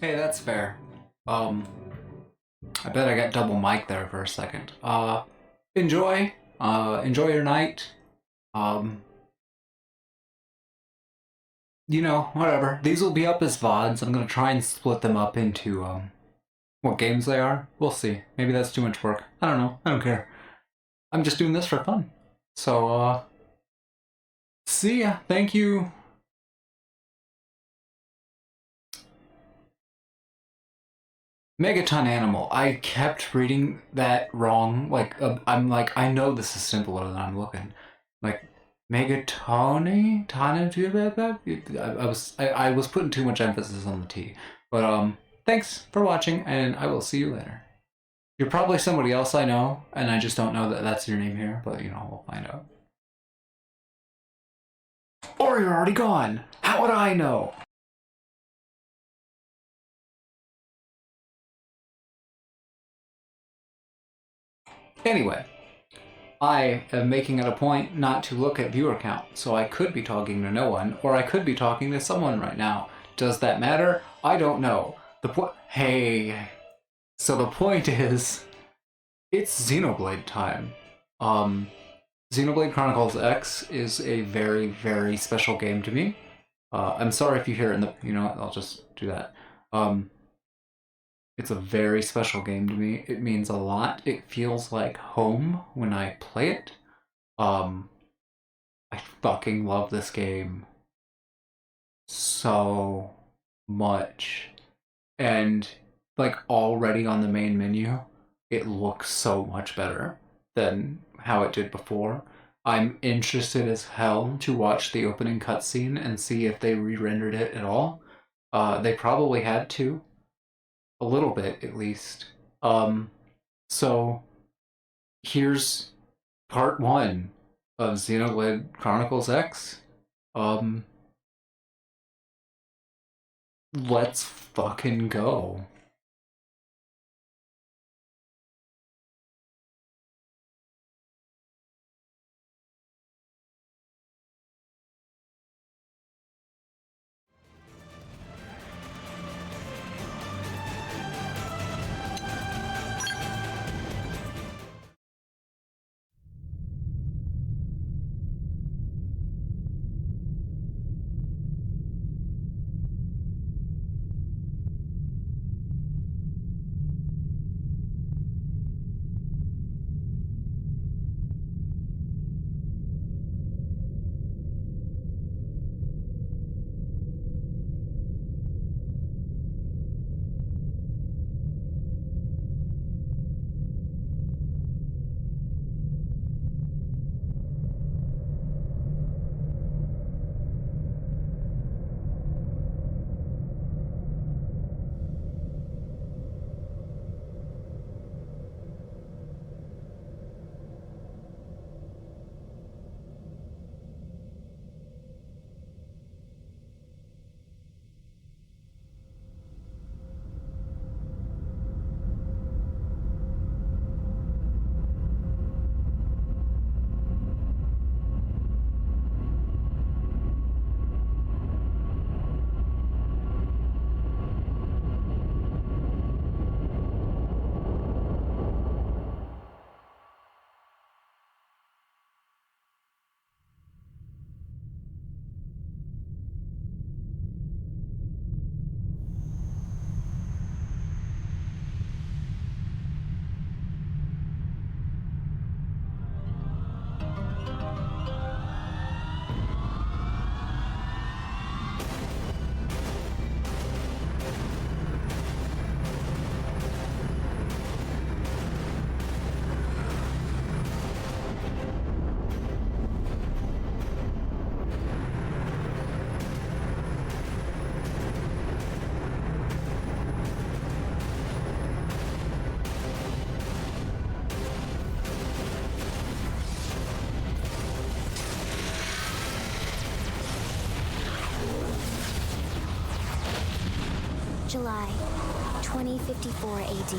Hey, that's fair. I bet I got double mic there for a second. Enjoy. Enjoy your night. You know, whatever. These will be up as VODs. I'm gonna try and split them up into, what games they are. We'll see. Maybe that's too much work. I don't know. I don't care. I'm just doing this for fun. So, see ya. Thank you. Megaton Animal. I kept reading that wrong. Like, I'm like, I know this is simpler than I'm looking. Like, Megatone? I was putting too much emphasis on the T. But, thanks for watching, and I will see you later. You're probably somebody else I know, and I just don't know that that's your name here, but, you know, we'll find out. Or you're already gone. How would I know? Anyway, I am making it a point not to look at viewer count, so I could be talking to no one, or I could be talking to someone right now. Does that matter? I don't know. Hey. So the point is, it's Xenoblade time. Xenoblade Chronicles X is a very, very special game to me. I'm sorry if you hear it in the, you know what, I'll just do that. It's a very special game to me. It means a lot. It feels like home when I play it. I fucking love this game so much. And like already on the main menu, it looks so much better than how it did before. I'm interested as hell to watch the opening cutscene and see if they re-rendered it at all. They probably had to. A little bit, at least. So here's part 1 of Xenoblade Chronicles X. Let's fucking go. July 2054 AD.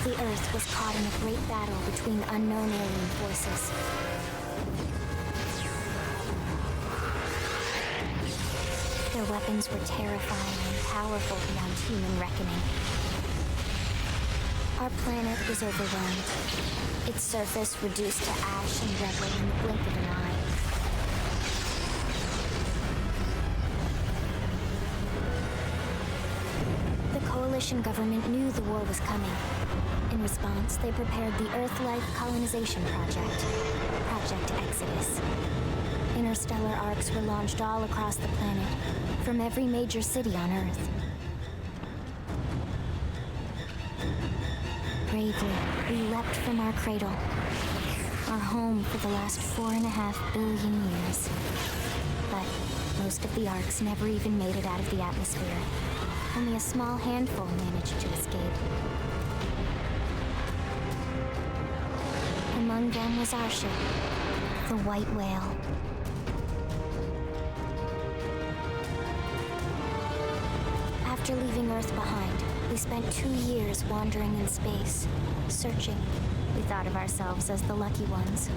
The Earth was caught in a great battle between unknown alien forces. There Their weapons were terrifying and powerful beyond human reckoning. Our planet was overwhelmed, its surface reduced to ash and rubble in the blink of an eye. The Coalition government knew the war was coming. In response, they prepared the Earth-Life Colonization Project, Project Exodus. Interstellar arcs were launched all across the planet, from every major city on Earth. Bravely, we leapt from our cradle, our home for the last 4.5 billion years. But most of the arcs never even made it out of the atmosphere. Only a small handful managed to escape. Among them was our ship, the White Whale. After leaving Earth behind, we spent 2 years wandering in space, searching. We thought of ourselves as the lucky ones,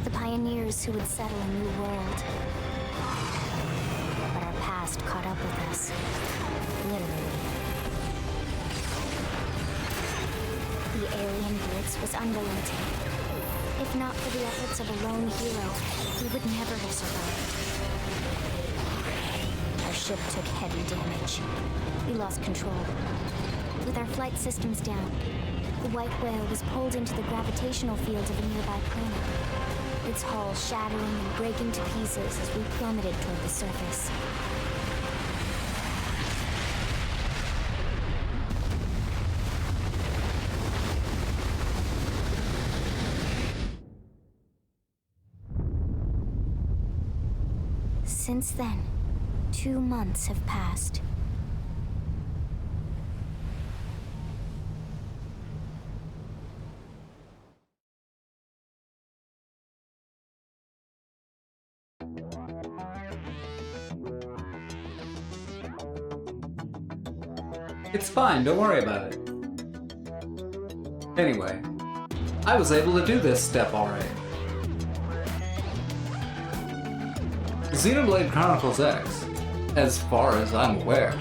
the pioneers who would settle a new world. But our past caught up with us, literally. The alien blitz was unrelenting. If not for the efforts of a lone hero, we would never have survived. Our ship took heavy damage. We lost control. With our flight systems down, the White Whale was pulled into the gravitational field of a nearby planet, its hull shattering and breaking to pieces as we plummeted toward the surface. Since then, 2 months have passed. It's fine, don't worry about it. Anyway, I was able to do this step already. Xenoblade Chronicles X, as far as I'm aware,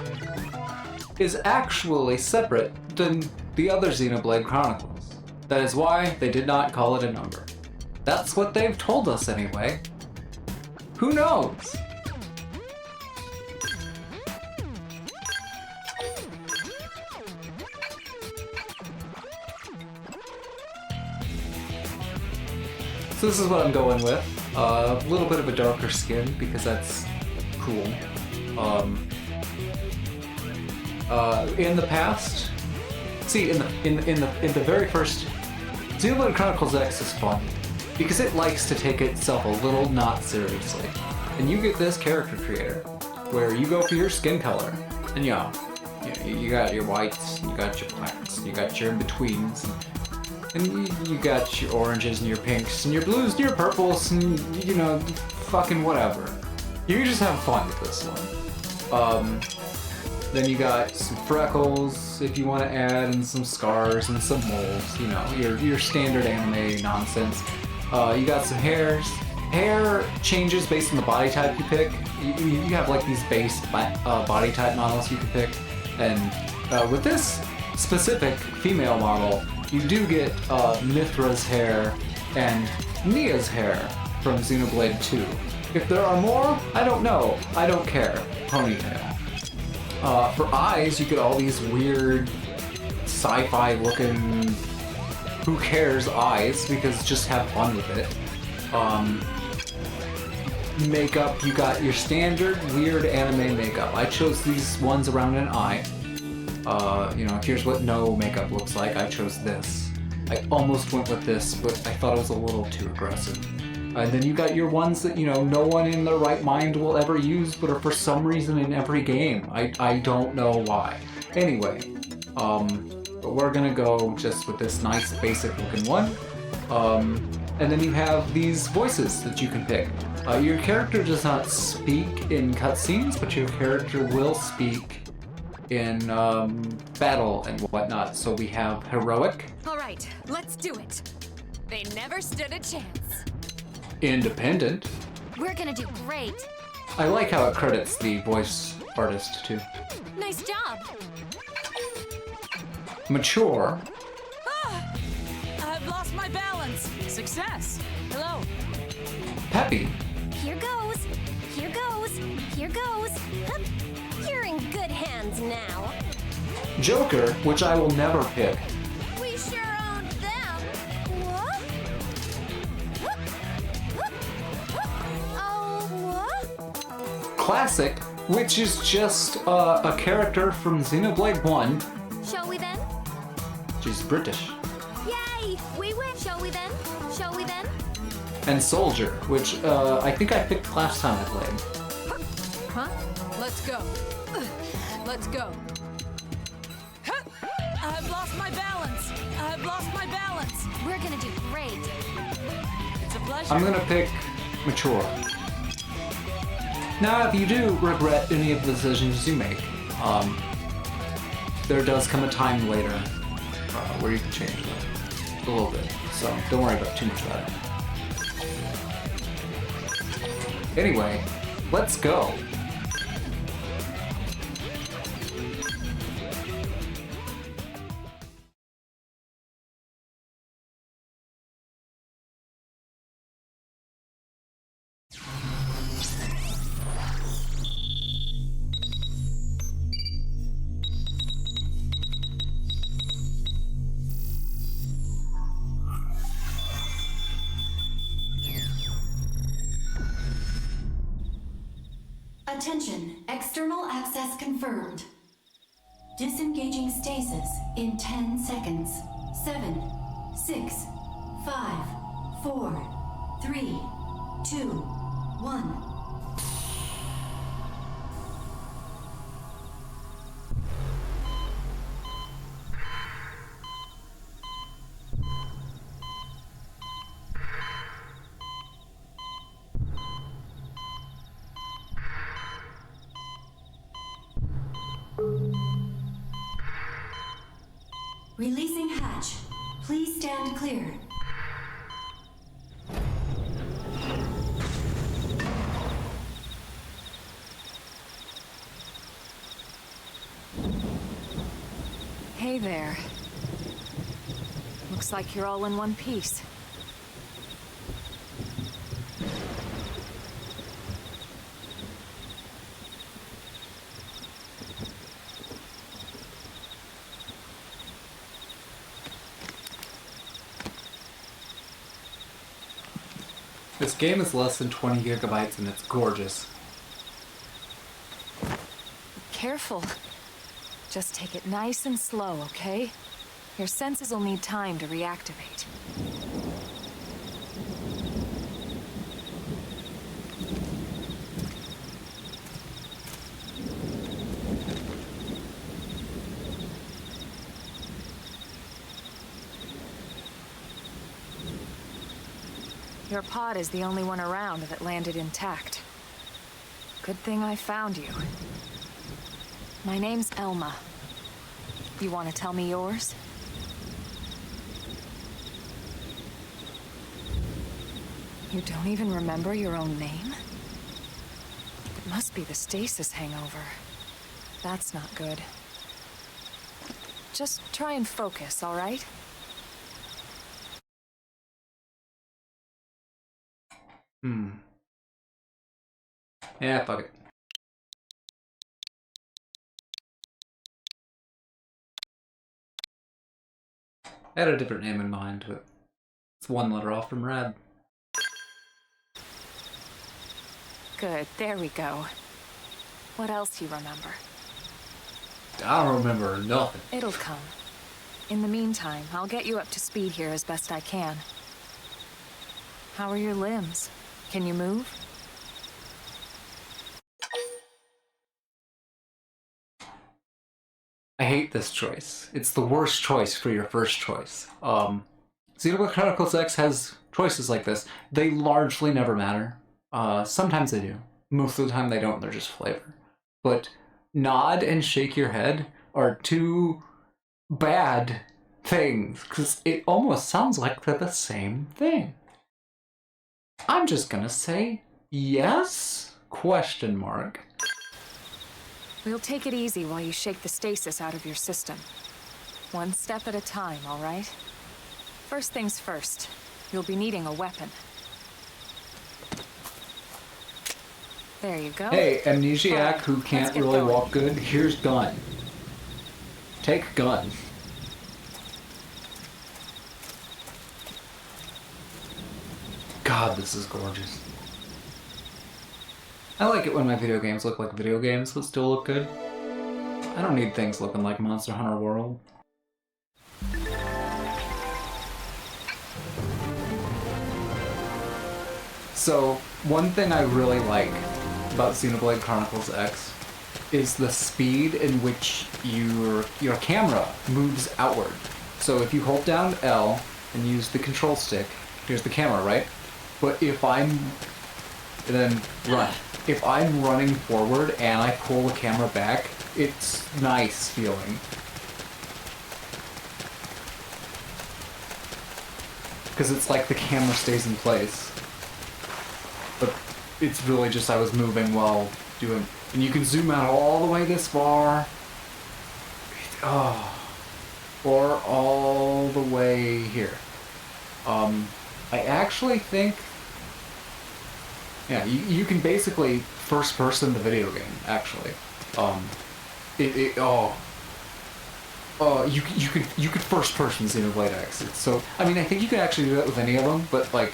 is actually separate than the other Xenoblade Chronicles. That is why they did not call it a number. That's what they've told us anyway. Who knows? So this is what I'm going with. A little bit of a darker skin because that's cool. In the past, see in the very first, Xenoblade Chronicles X is fun because it likes to take itself a little not seriously, and you get this character creator where you go for your skin color, and yeah, you got your whites, you got your blacks, you got your in betweens. And you got your oranges and your pinks and your blues and your purples and, you know, fucking whatever. You can just have fun with this one. Then you got some freckles if you want to add, and some scars and some moles, you know, your standard anime nonsense. You got some hairs. Hair changes based on the body type you pick. You have like these base body type models you can pick. And with this specific female model, you do get Mithra's hair and Nia's hair from Xenoblade 2. If there are more, I don't know. I don't care. Ponytail. For eyes, you get all these weird sci-fi looking who cares eyes, because just have fun with it. Makeup, you got your standard weird anime makeup. I chose these ones around an eye. You know, here's what no makeup looks like. I chose this. I almost went with this, but I thought it was a little too aggressive. And then you got your ones that, you know, no one in their right mind will ever use, but are for some reason in every game. I don't know why. Anyway, but we're gonna go just with this nice basic looking one. And then you have these voices that you can pick. Your character does not speak in cutscenes, but your character will speak in battle and whatnot. So we have heroic. All right, let's do it. They never stood a chance. Independent. We're gonna do great. I like how it credits the voice artist too. Nice job. Mature. I've lost my balance. Success. Hello. Peppy. Here goes. Here goes. Here goes. Hup. You're in good hands now. Joker, which I will never pick. We sure owned them. What? Oh, what? Classic, which is just a character from Xenoblade 1. Shall we then? She's British. Yay! We win. Shall we then? Shall we then? And Soldier, which I think I picked last time I played. Huh? Let's go. Let's go. I've lost my balance. I've lost my balance. We're gonna do great. It's a pleasure. I'm gonna pick Mature. Now, if you do regret any of the decisions you make, there does come a time later where you can change that a little bit. So don't worry about too much about it. Anyway, let's go. Attention, external access confirmed. Disengaging stasis in 10 seconds. 7, 6, 5, 4, 3, 2, 1. Releasing hatch. Please stand clear. Hey there. Looks like you're all in one piece. This game is less than 20 gigabytes and it's gorgeous. Careful. Just take it nice and slow, okay? Your senses will need time to reactivate. Your pod is the only one around that landed intact. Good thing I found you. My name's Elma. You want to tell me yours? You don't even remember your own name? It must be the stasis hangover. That's not good. Just try and focus, all right? Yeah, fuck it. I had a different name in mind, but it's one letter off from Rad. Good, there we go. What else you remember? I don't remember nothing. It'll come. In the meantime, I'll get you up to speed here as best I can. How are your limbs? Can you move? I hate this choice. It's the worst choice for your first choice. Xenoblade Chronicles X has choices like this. They largely never matter. Sometimes they do. Most of the time they don't, they're just flavor. But nod and shake your head are two bad things, because it almost sounds like they're the same thing. I'm just gonna say yes? ? Question mark. We'll take it easy while you shake the stasis out of your system. One step at a time, all right? First things first, you'll be needing a weapon. There you go. Hey, amnesiac who Let's can't get really going. walk good, here's gun. Take gun. God, this is gorgeous. I like it when my video games look like video games but still look good. I don't need things looking like Monster Hunter World. So, one thing I really like about Xenoblade Chronicles X is the speed in which your camera moves outward. So if you hold down L and use the control stick, here's the camera, right? But if I'm... then run. If I'm running forward and I pull the camera back, it's nice feeling. Because it's like the camera stays in place. But it's really just I was moving while doing... And you can zoom out all the way this far. Oh. Or all the way here. I actually think... Yeah, you can basically first person the video game, actually. You could first person Xenoblade X. It's so, I mean, I think you can actually do that with any of them, but like,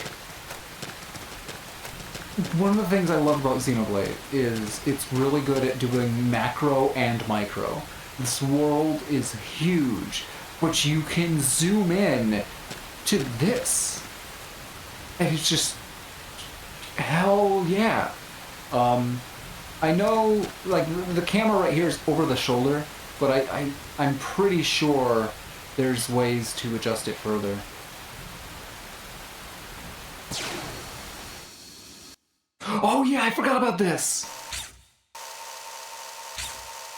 one of the things I love about Xenoblade is it's really good at doing macro and micro. This world is huge, but you can zoom in to this, and it's just, hell yeah. I know, like, the camera right here is over the shoulder, but I'm pretty sure there's ways to adjust it further. Oh yeah, I forgot about this!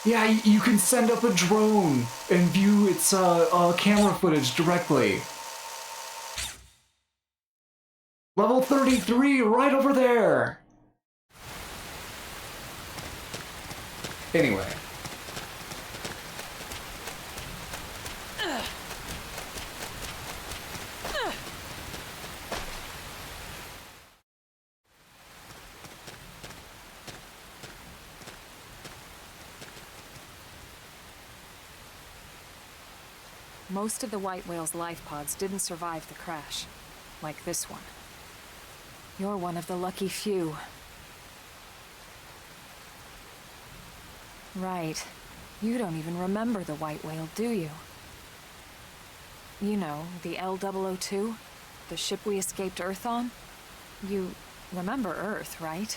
Yeah, you can send up a drone and view its camera footage directly. Level 33, right over there! Anyway. Most of the White Whale's life pods didn't survive the crash, like this one. You're one of the lucky few. Right. You don't even remember the White Whale, do you? You know, the L002? The ship we escaped Earth on? You remember Earth, right?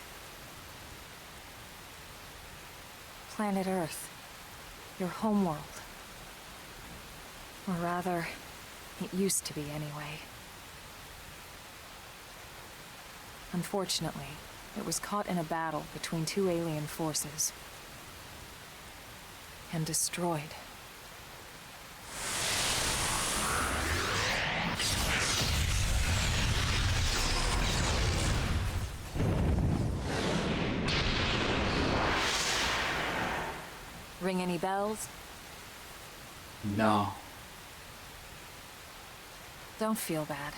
Planet Earth. Your homeworld. Or rather, it used to be anyway. Unfortunately, it was caught in a battle between two alien forces. And destroyed. Ring any bells? No. Don't feel bad.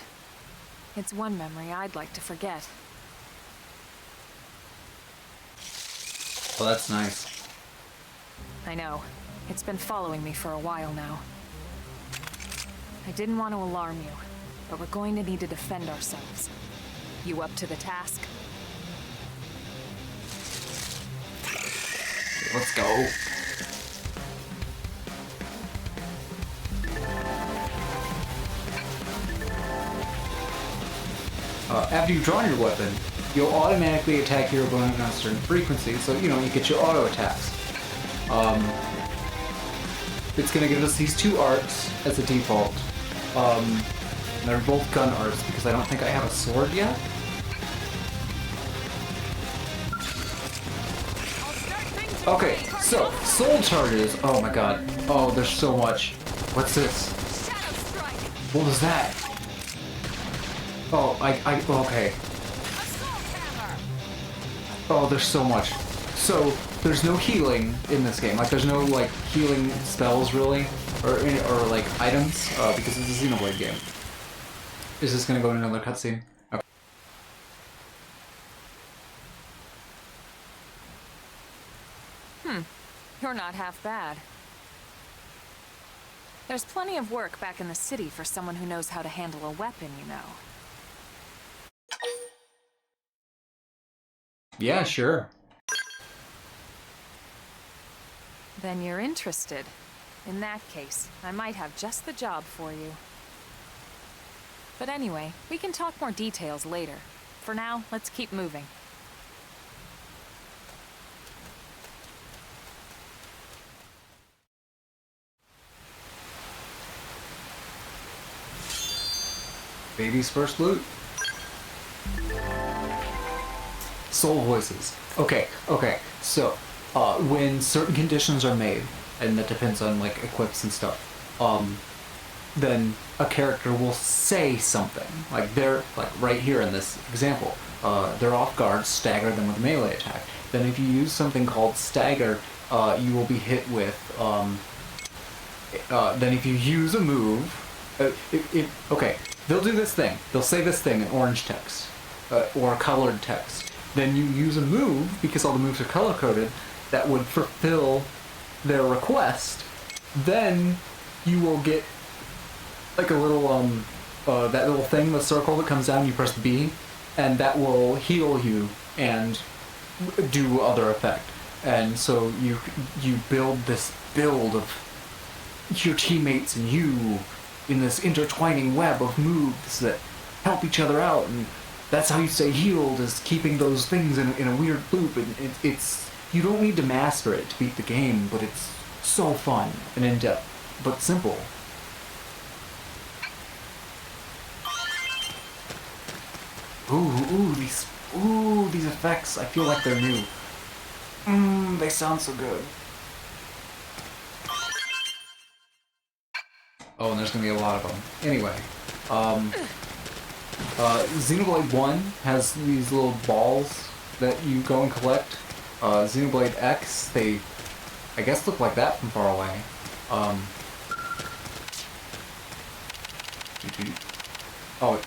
It's one memory I'd like to forget. Well, that's nice. I know. It's been following me for a while now. I didn't want to alarm you, but we're going to need to defend ourselves. You up to the task? Let's go. After you've drawn your weapon, you'll automatically attack your opponent on a certain frequency, so, you know, you get your auto attacks. It's gonna give us these two arts as a default. They're both gun arts, because I don't think I have a sword yet. Okay, so, soul charges. Oh my god. Oh, there's so much. What's this? What was that? Oh, okay. Oh, there's so much. So, there's no healing in this game. Like, there's no, like, healing spells, really. Or like, items. Because it's a Xenoblade game. Is this gonna go in another cutscene? Okay. You're not half bad. There's plenty of work back in the city for someone who knows how to handle a weapon, you know. Yeah, sure. Then you're interested. In that case, I might have just the job for you. But anyway, we can talk more details later. For now, let's keep moving. Baby's first loot. Soul voices. Okay. So, when certain conditions are made, and that depends on like equips and stuff, then a character will say something. Like they're like right here in this example, they're off guard, stagger them with a melee attack. Then if you use something called stagger, you will be hit with. Then if you use a move, okay, they'll do this thing. They'll say this thing in orange text or colored text. Then you use a move, because all the moves are color-coded, that would fulfill their request. Then you will get like a little, that little thing, the circle that comes down, you press B, and that will heal you and do other effect. And so you build this build of your teammates and you in this intertwining web of moves that help each other out, and that's how you stay healed, is keeping those things in a weird loop. And it's you don't need to master it to beat the game, but it's so fun and in-depth, but simple. Ooh, these effects, I feel like they're new. They sound so good. Oh, and there's gonna be a lot of them. Anyway, Xenoblade 1 has these little balls that you go and collect. Xenoblade X, they, I guess, look like that from far away. Oh.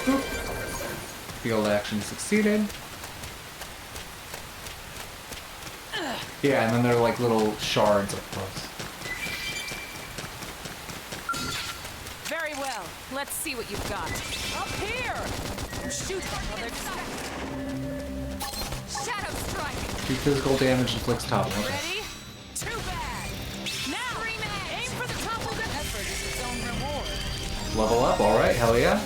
Boop. Field action succeeded. Yeah, and then they're like little shards up close. Very well. Let's see what you've got. Up here! Shoot them while they're distracted. Shadow strike! Do physical damage inflicts top. Okay. Ready? Too bad! Now! Aim for the toppled effort is its own reward. Level up, alright, hell yeah.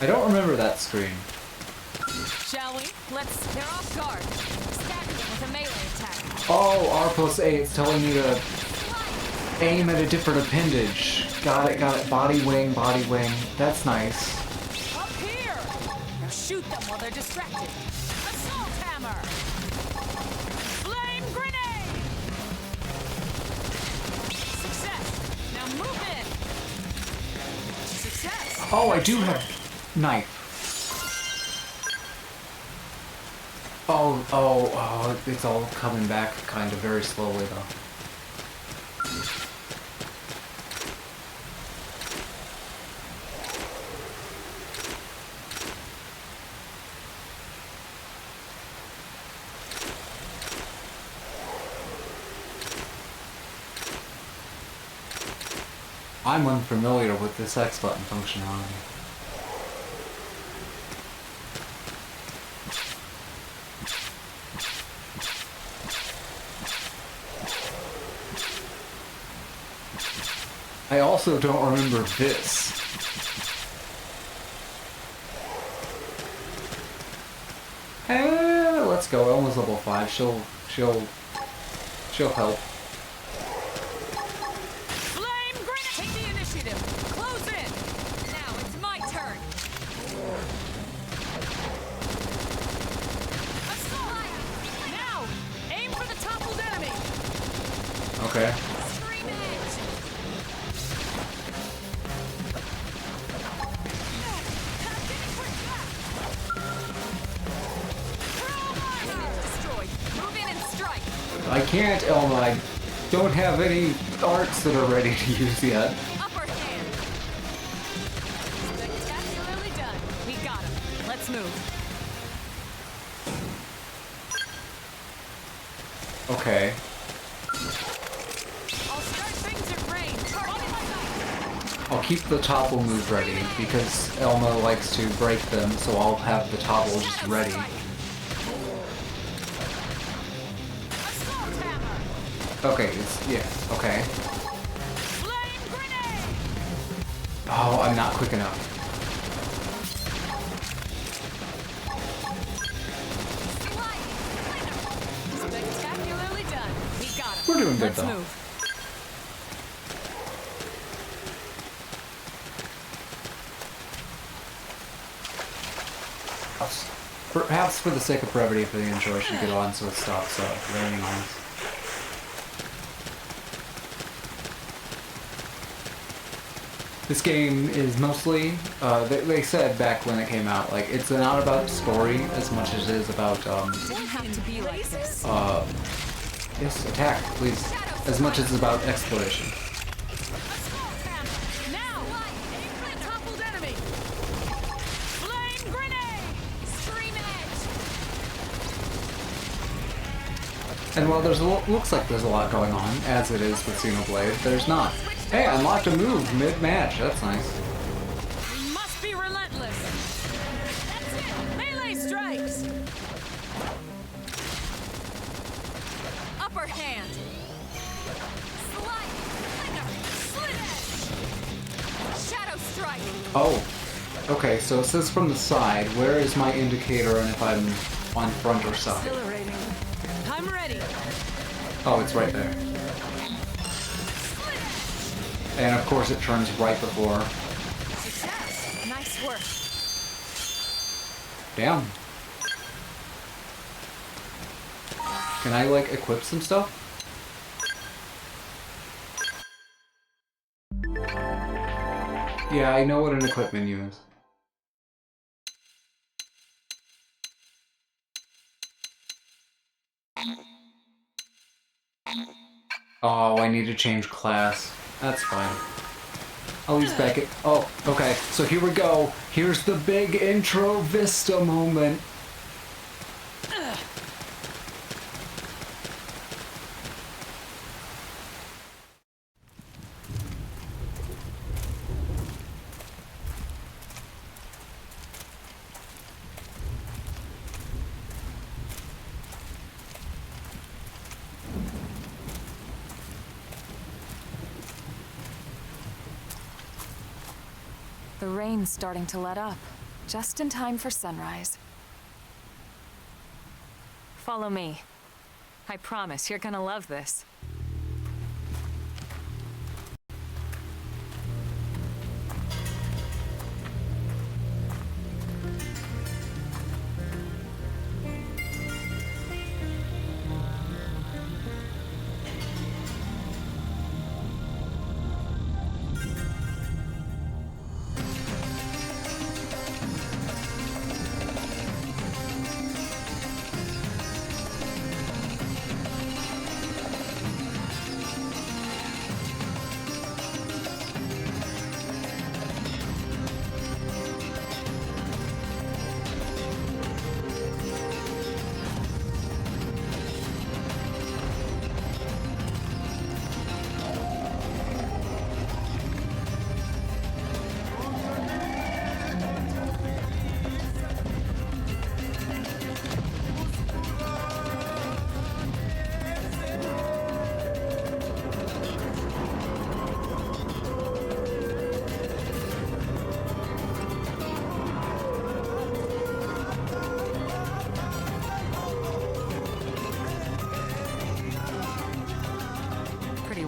I don't remember that screen. Shall we? They're off guard. Stagger them with a melee attack. Oh, R+A, it's telling me to aim at a different appendage. Got it. Body wing. That's nice. Up here! Now shoot them while they're distracted. Assault hammer! Flame grenade! Success! Now move in! Success! Oh, I do have knife. Oh, it's all coming back kind of very slowly though. I'm unfamiliar with this X button functionality. I also don't remember this. Let's go. Elma's level 5. She'll help. Flame grenade! Take the initiative. Close in. Now it's my turn. Assault! Now aim for the toppled enemy. Okay. Scream it! can't, Elma. I don't have any arts that are ready to use yet. Upper hand. Spectacularly done. We got him. Let's move. Okay. I'll start things at range. I'll keep the topple move ready because Elma likes to break them, so I'll have the topple just ready. Assault hammer. Okay, yeah, okay. Flame grenade. Oh, I'm not quick enough. Spectacularly done. We got him. We're doing good, Let's though. move. Perhaps for the sake of brevity for the intro, I should get on so it stops raining on us. This game is mostly, they said back when it came out, like, it's not about story as much as it is about, Don't have to be like this. yes, attack, please. As much as it's about exploration. Assault hammer. Now. Toppled enemy. Flame grenade. Scream edge. And while there's looks like there's a lot going on, as it is with Xenoblade, there's not. Hey, I unlocked a move mid-match. That's nice. We must be relentless. That's it. Melee strikes. Upper hand. Slide. Slit edge. Shadow strike. Oh, okay. So it says from the side. Where is my indicator, and if I'm on front or side? Exhilarating. I'm ready. Oh, it's right there. And of course, it turns right before. Success. Nice work. Damn. Can I like equip some stuff? Yeah, I know what an equip menu is. Oh, I need to change class. That's fine. I'll use Beckett. Oh, okay. So here we go. Here's the big intro Vista moment. The rain's starting to let up, just in time for sunrise. Follow me. I promise you're gonna love this.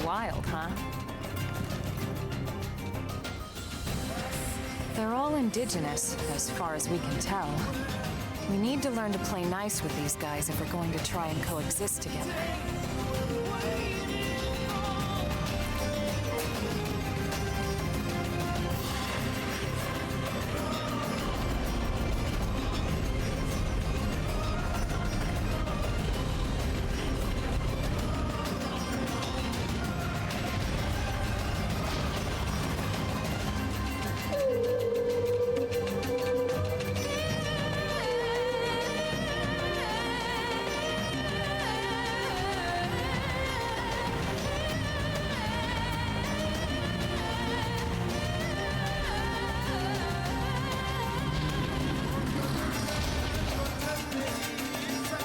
Wild, huh? They're all indigenous, as far as we can tell. We need to learn to play nice with these guys if we're going to try and coexist together.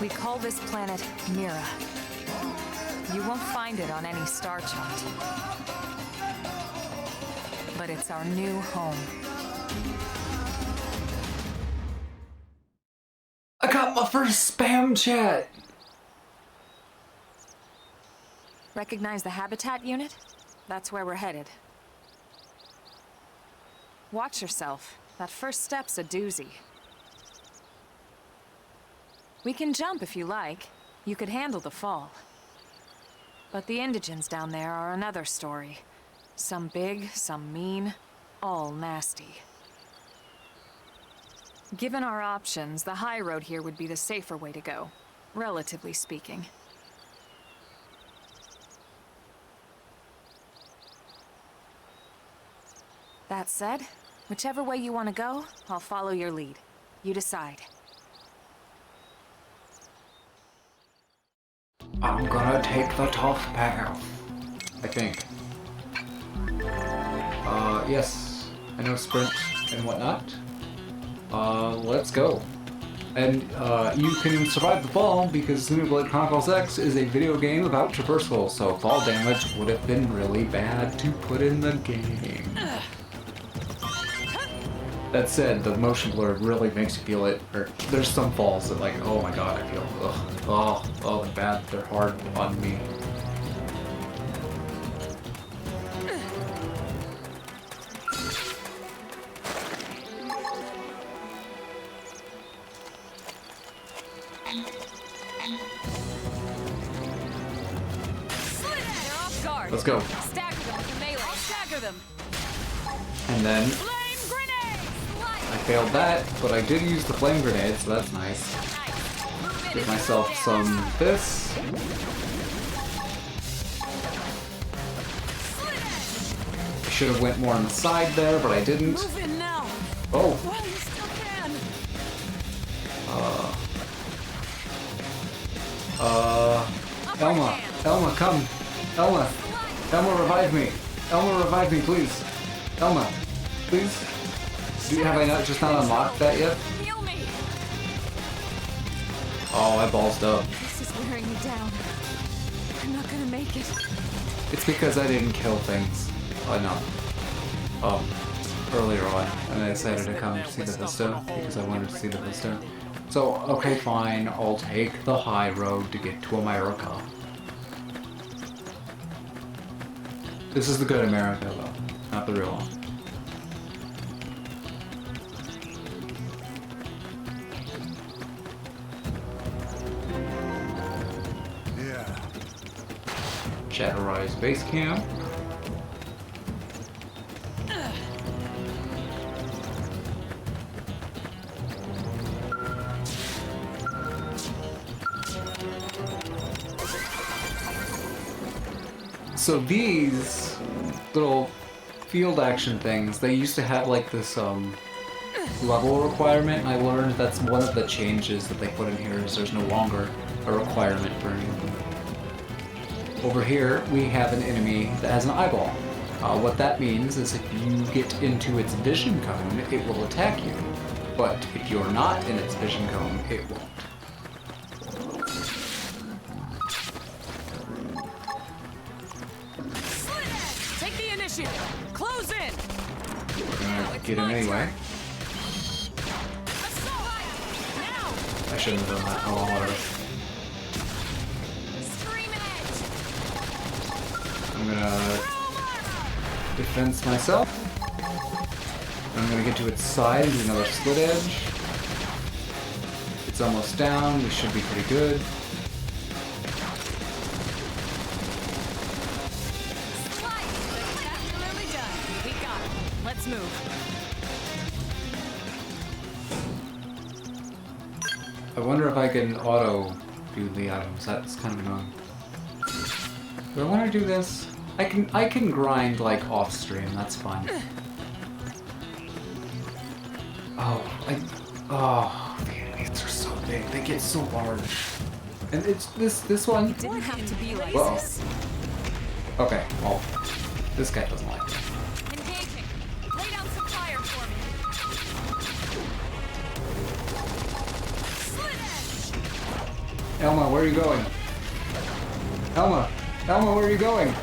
We call this planet Mira. You won't find it on any star chart. But it's our new home. I got my first spam chat! Recognize the habitat unit? That's where we're headed. Watch yourself. That first step's a doozy. We can jump if you like. You could handle the fall. But the indigents down there are another story. Some big, some mean, all nasty. Given our options, the high road here would be the safer way to go, relatively speaking. That said, whichever way you want to go, I'll follow your lead. You decide. I'm gonna take the tough path. I think. Yes. I know sprint and whatnot. Let's go. And, you can survive the fall because Xenoblade Chronicles X is a video game about traversal, so fall damage would have been really bad to put in the game. That said, the motion blur really makes you feel it. Or there's some falls that, like, oh my god, I feel, oh, they're bad, they're hard on me. Let's go. Stagger them with the melee. I'll stagger them. And then Flame grenade! I failed that, but I did use the flame grenade, so that's nice. Give myself some this. I should have went more on the side there, but I didn't. Move in now. Oh. While you still can. Elma, come. Elma, revive me. Elma, revive me, please. Elma, please. Have I not unlocked that yet? Heal me. Oh, I ballsed up. This is wearing me down. I'm not gonna make it. It's because I didn't kill things enough. Earlier on, and I decided to come to see the vista because I wanted to see the vista. So, okay, fine, I'll take the high road to get to America. This is the good America, though, not the real one. Yeah. Shadowrise Base Camp. So these little field action things, they used to have like this level requirement. I learned that's one of the changes that they put in here is there's no longer a requirement for any of them. Over here we have an enemy that has an eyeball. What that means is if you get into its vision cone, it will attack you. But if you're not in its vision cone, it won't. Close in. We're gonna get him anyway. I shouldn't have done that. Oh, whatever. I'm gonna defense myself. I'm gonna get to its side and do another split edge. It's almost down. We should be pretty good. Let's move. I wonder if I can auto do the items. That's kind of annoying. Do I want to do this? I can grind like off stream. That's fine. Oh, the enemies are so big. They get so large. And it's this one. It didn't have to be like Whoa. this. Okay. Well, this guy doesn't like me. Engaging. Lay down some fire for me. Slit edge. Elma, where are you going? Elma! Elma, where are you going?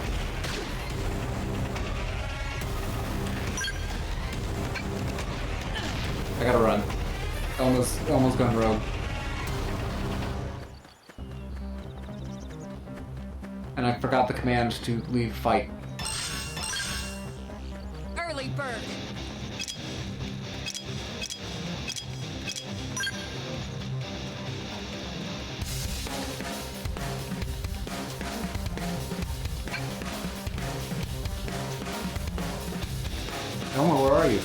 I gotta run. Elma's gone rogue. And I forgot the command to leave fight. Early bird. Elma, where are you?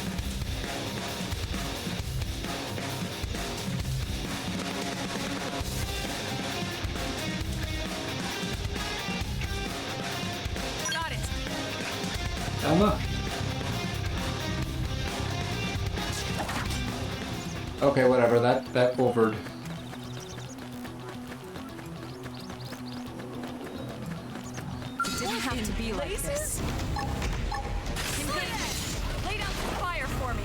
Got it. Elma? Okay, whatever, that overed. It didn't have to be like this. Lay down some fire for me.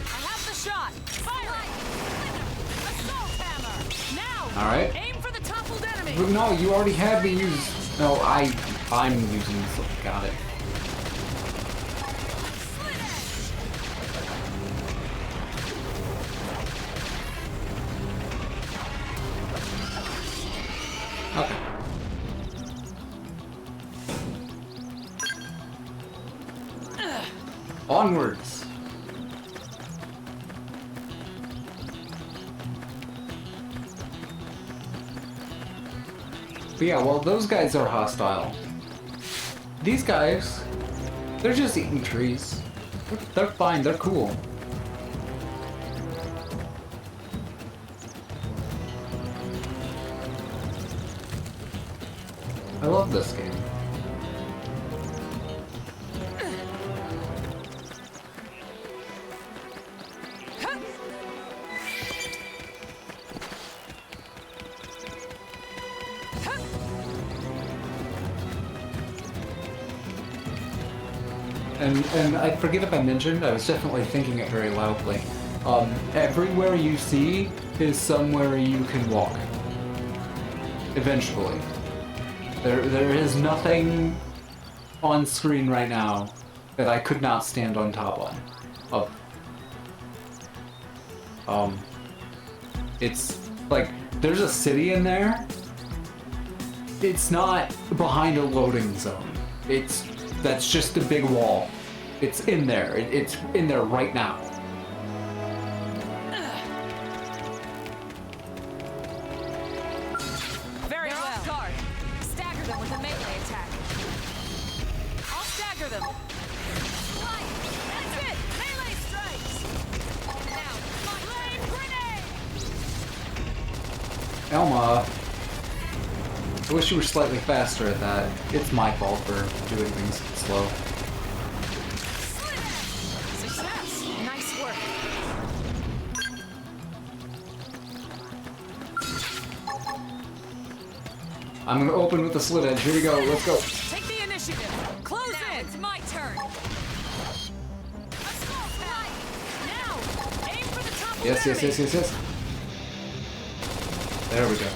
I have the shot. Fire it! Assault hammer! Now! Alright. Aim for the toppled enemy! But no, you already had me use... No, I'm using this. Got it. Okay. Onwards. But yeah, well, those guys are hostile. These guys, they're just eating trees. They're fine, they're cool. I love this game. And I forget if I mentioned, I was definitely thinking it very loudly. Everywhere you see is somewhere you can walk. Eventually. There is nothing on screen right now that I could not stand on top of. It's like, there's a city in there. It's not behind a loading zone. That's just a big wall. It's in there. It's in there right now. Very well. Guard. Stagger them with a melee attack. I'll stagger them. That's it. Melee strikes. Now, flame grenade. Elma, I wish you were slightly faster at that. It's my fault for doing things slow. Success. Nice work. I'm gonna open with the slit edge. Here we go. Let's go. Take the initiative. Close in. It's my turn. Assault attack. Now, aim for the top of Yes, the yes, yes, yes, yes. There we go.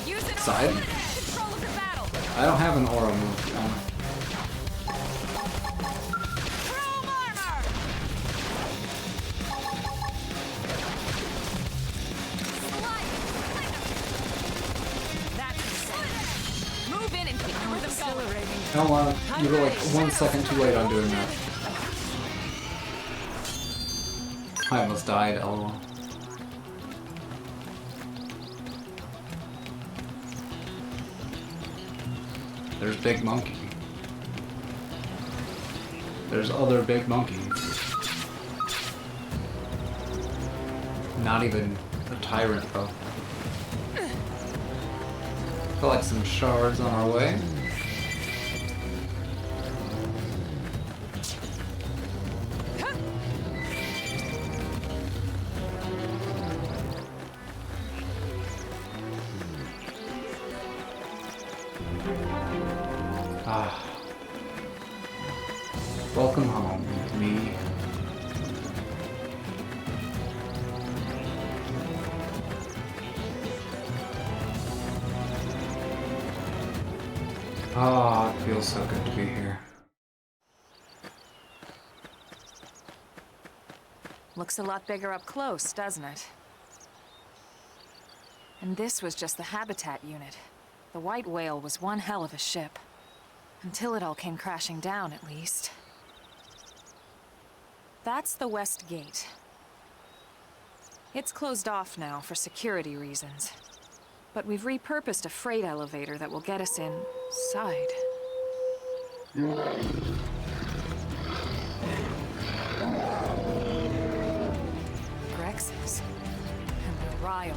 Use an Side. aura. Control of the battle. I don't have an aura move. Chrome armor. That's move in and keep the rhythm going. Elma, you were like 1 second too late on doing that. I almost died, lol. There's Big Monkey. There's other Big Monkeys. Not even a tyrant, though. Collect some shards on our way. Ah. Welcome home, me. Oh, it feels so good to be here. Looks a lot bigger up close, doesn't it? And this was just the habitat unit. The white whale was one hell of a ship. Until it all came crashing down, at least. That's the west gate. It's closed off now for security reasons. But we've repurposed a freight elevator that will get us inside. Grexes. And they're riled.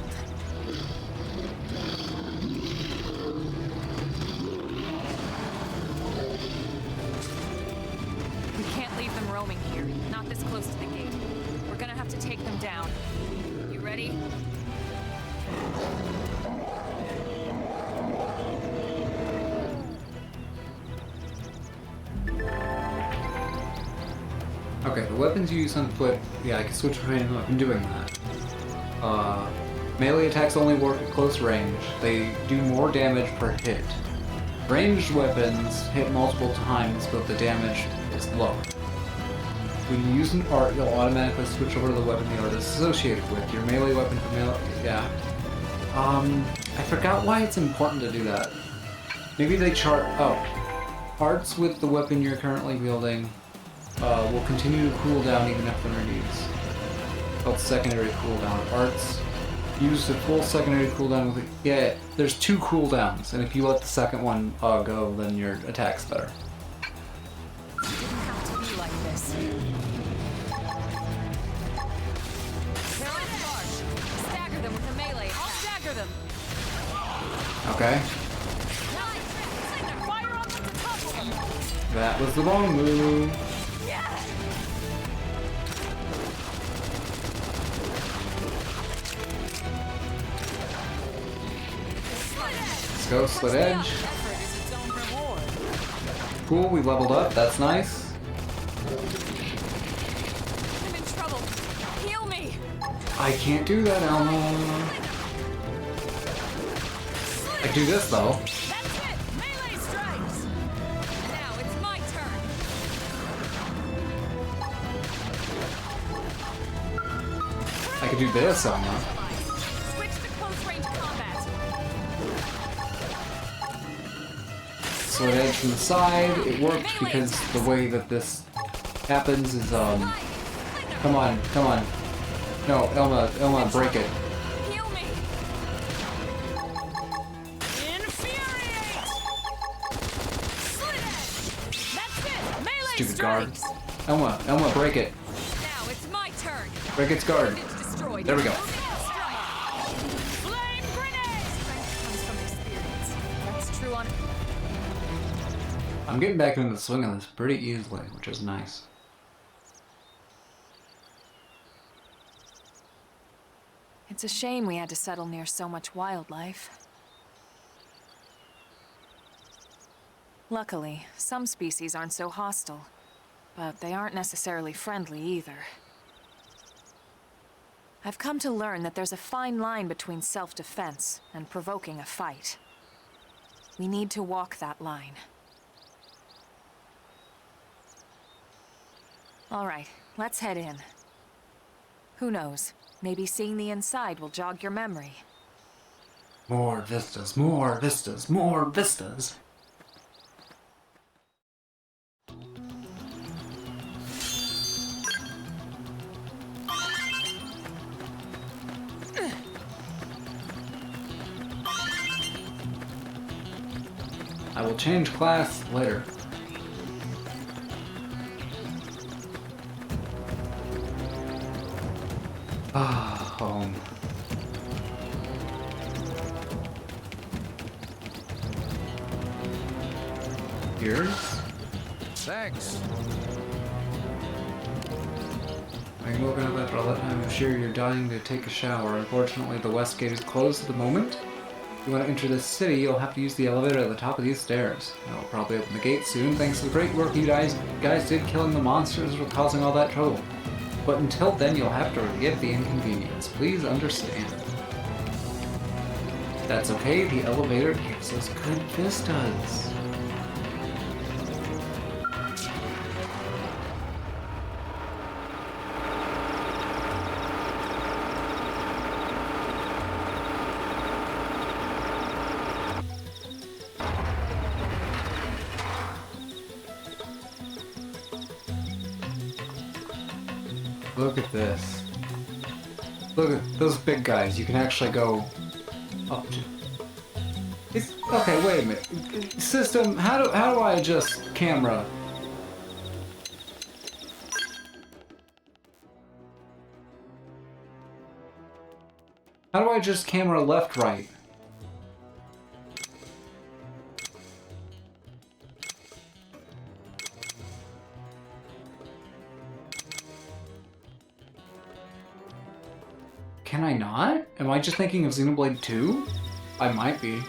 We can't leave them roaming here, not this close to the gate. We're gonna have to take them down. You ready? Okay, the weapons you use on foot, yeah, I can switch between them. I've been doing that. Melee attacks only work at close range. They do more damage per hit. Ranged weapons hit multiple times, but the damage is lower. When you use an art, you'll automatically switch over to the weapon the art is associated with. Your melee weapon for melee, yeah. I forgot why it's important to do that. Maybe they chart, arts with the weapon you're currently wielding will continue to cool down even after they're used. Called secondary cooldown. Arts use a full secondary cooldown with yeah, there's 2 cooldowns, and if you let the second one go, then your attack's better. It didn't have to be like this. They're on charge. Stagger them with a melee. I'll stagger them. Okay? Fire on them to topple them. That was the wrong move. Go, Slit Edge. Cool, we leveled up, that's nice. I'm in trouble. Heal me. I can't do that, Elma. I can do this though. That's it. Melee strikes. Now it's my turn. I can do this, Elma. Switch to close range combat. Slit Edge from the side. It worked because the way that this happens is, come on. No, Elma, break it. Heal me. Infuriate. Slit Edge. That's it. Melee Stupid guard. strikes. Elma, break it. Now it's my turn. Break its guard. It's destroyed. There we go. Flame grenade. Strength comes from experience. That's true on. I'm getting back into the swing of this pretty easily, which is nice. It's a shame we had to settle near so much wildlife. Luckily, some species aren't so hostile, but they aren't necessarily friendly either. I've come to learn that there's a fine line between self-defense and provoking a fight. We need to walk that line. All right, let's head in. Who knows? Maybe seeing the inside will jog your memory. More vistas, more vistas, more vistas. I will change class later. Ah, home. Yours? Thanks. I'm woken up after all that time. I'm sure you're dying to take a shower. Unfortunately, the west gate is closed at the moment. If you want to enter this city, you'll have to use the elevator at the top of these stairs. I'll probably open the gate soon, thanks to the great work you guys did killing the monsters for causing all that trouble. But until then, you'll have to forgive the inconvenience. Please understand. That's okay, the elevator gives us good vistas. Look at this. Look at those big guys. You can actually go up to. Okay, wait a minute. System, how do I adjust camera? How do I adjust camera left, right? Can I not? Am I just thinking of Xenoblade 2? I might be.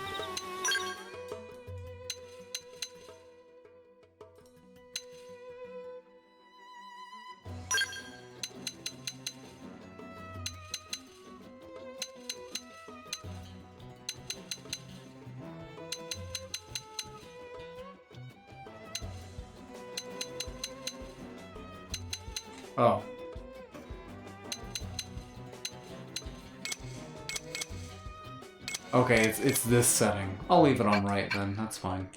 Oh. Okay, it's this setting. I'll leave it on right then, that's fine.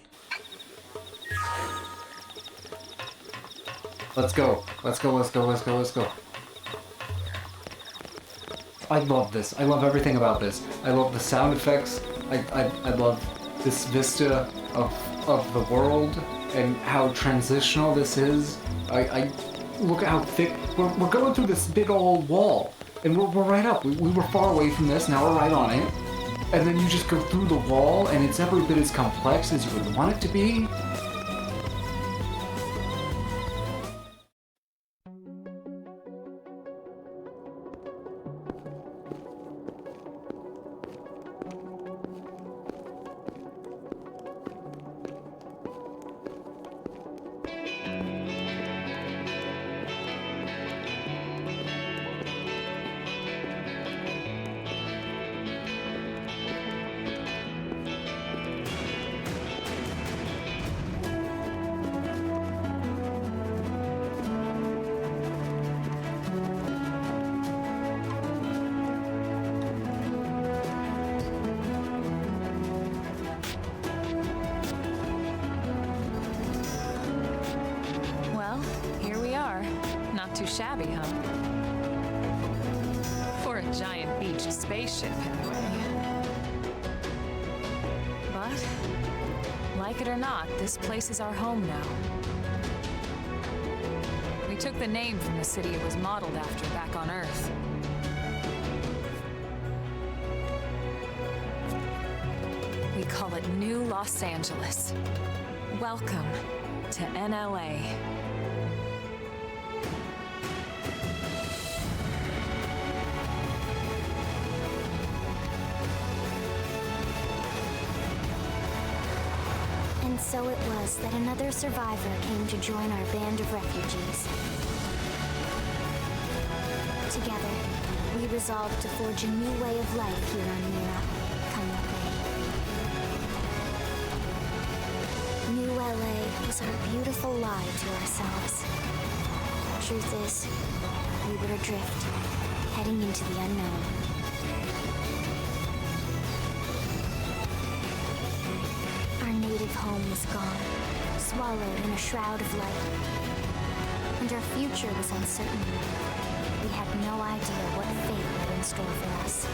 Let's go. Let's go, let's go, let's go, let's go. I love this. I love everything about this. I love the sound effects. I love this vista of the world and how transitional this is. I look at how thick we're going through this big old wall. And we're right up. We were far away from this, now we're right on it. And then you just go through the wall, and it's every bit as complex as you would want it to be. Too shabby, huh? For a giant beached spaceship, anyway. But, like it or not, this place is our home now. We took the name from the city it was modeled after back on Earth. We call it New Los Angeles. Welcome to NLA. And so it was that another survivor came to join our band of refugees. Together, we resolved to forge a new way of life here on Mira, come what may. New LA was our beautiful lie to ourselves. Truth is, we were adrift, heading into the unknown. Native home was gone, swallowed in a shroud of light. And our future was uncertain. We had no idea what fate lay in store for us.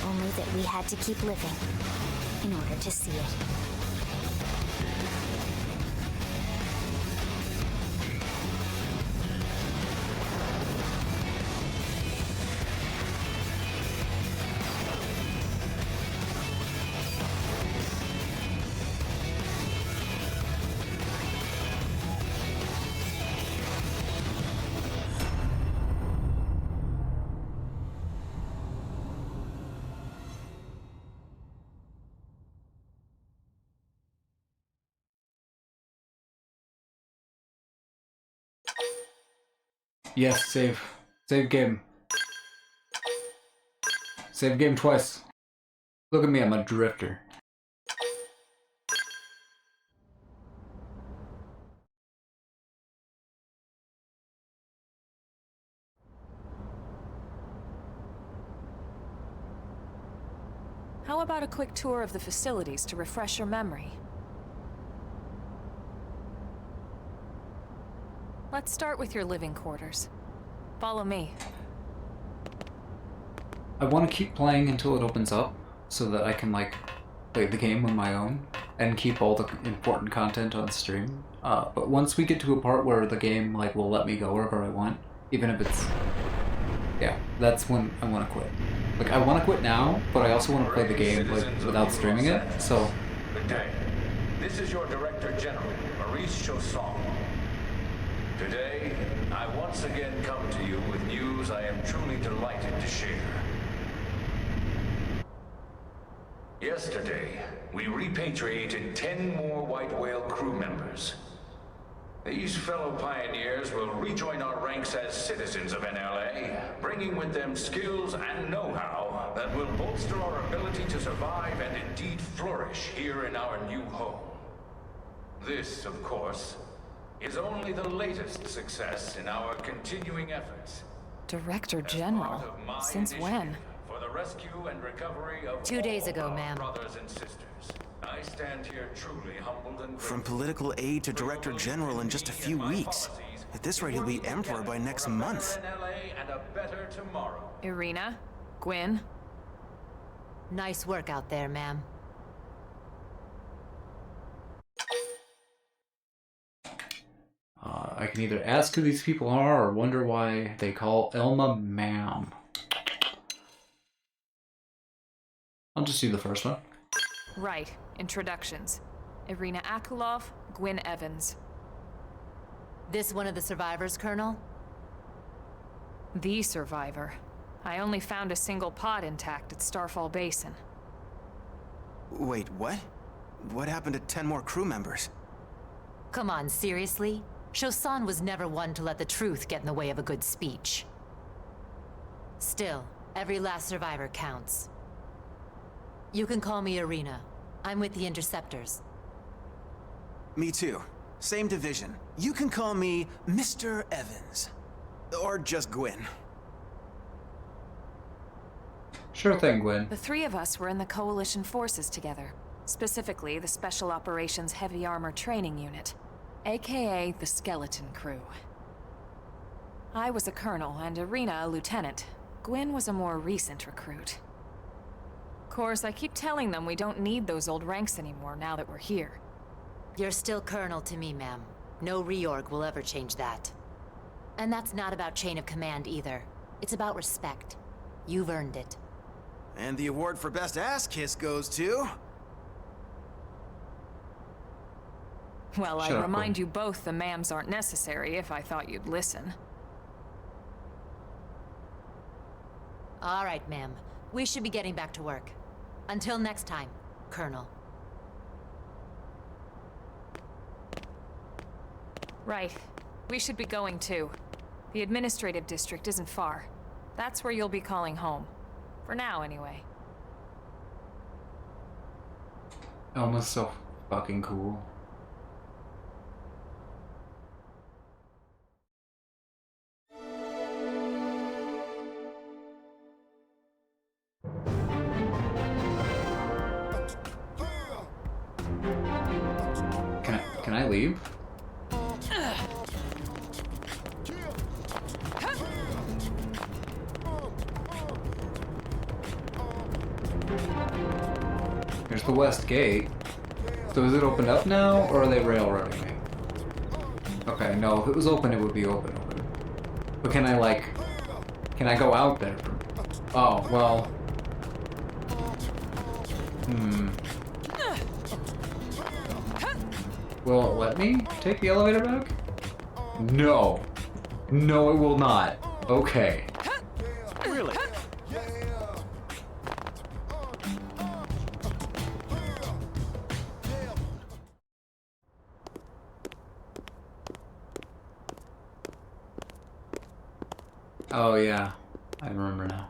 Only that we had to keep living in order to see it. Yes, save. Save game. Save game twice. Look at me, I'm a drifter. How about a quick tour of the facilities to refresh your memory? Let's start with your living quarters. Follow me. I want to keep playing until it opens up, so that I can, like, play the game on my own, and keep all the important content on stream. But once we get to a part where the game, like, will let me go wherever I want, even if it's... yeah, that's when I want to quit. Like, I want to quit now, but I also want to play the game, like, without streaming it, so... Good day. This is your Director General, Maurice Chausson. Today, I once again come to you with news I am truly delighted to share. Yesterday, we repatriated 10 more White Whale crew members. These fellow pioneers will rejoin our ranks as citizens of NLA, bringing with them skills and know-how that will bolster our ability to survive and indeed flourish here in our new home. This, of course, is only the latest success in our continuing efforts. Director General? Since when? For the rescue and recovery of 2 days ago, all our ma'am. brothers and sisters. I stand here truly humbled and From grateful. political aide to director general in just a few weeks. At this rate, he'll be emperor by next month. NLA and a better tomorrow. Irina? Gwyn? Nice work out there, ma'am. I can either ask who these people are or wonder why they call Elma ma'am. I'll just do the first one. Right. Introductions. Irina Akulov, Gwyn Evans. This one of the survivors, Colonel? The survivor. I only found a single pod intact at Starfall Basin. Wait, what? What happened to 10 more crew members? Come on, seriously? Chausson was never one to let the truth get in the way of a good speech. Still, every last survivor counts. You can call me Irina. I'm with the Interceptors. Me too. Same division. You can call me Mr. Evans. Or just Gwyn. Sure thing, Gwyn. The three of us were in the Coalition forces together. Specifically, the Special Operations Heavy Armor Training Unit, aka the Skeleton Crew. I was a colonel and Irina a lieutenant. Gwyn was a more recent recruit. Of course, I keep telling them we don't need those old ranks anymore now that we're here. You're still Colonel to me, ma'am. No reorg will ever change that. And that's not about chain of command either. It's about respect. You've earned it. And the award for best ass kiss goes to... Well, Shut I up, remind Gwyn. you both the ma'ams aren't necessary if I thought you'd listen. All right, ma'am. We should be getting back to work. Until next time, Colonel. Right. We should be going too. The administrative district isn't far. That's where you'll be calling home. For now, anyway. Elma's so fucking cool. Can I leave? Here's the west gate. So is it opened up now, or are they railroading me? Okay, no, if it was open, it would be open. But can I, like... Can I go out there? Oh, well... Will it let me take the elevator back? No. No, it will not. Okay. Really? Oh yeah, I remember now.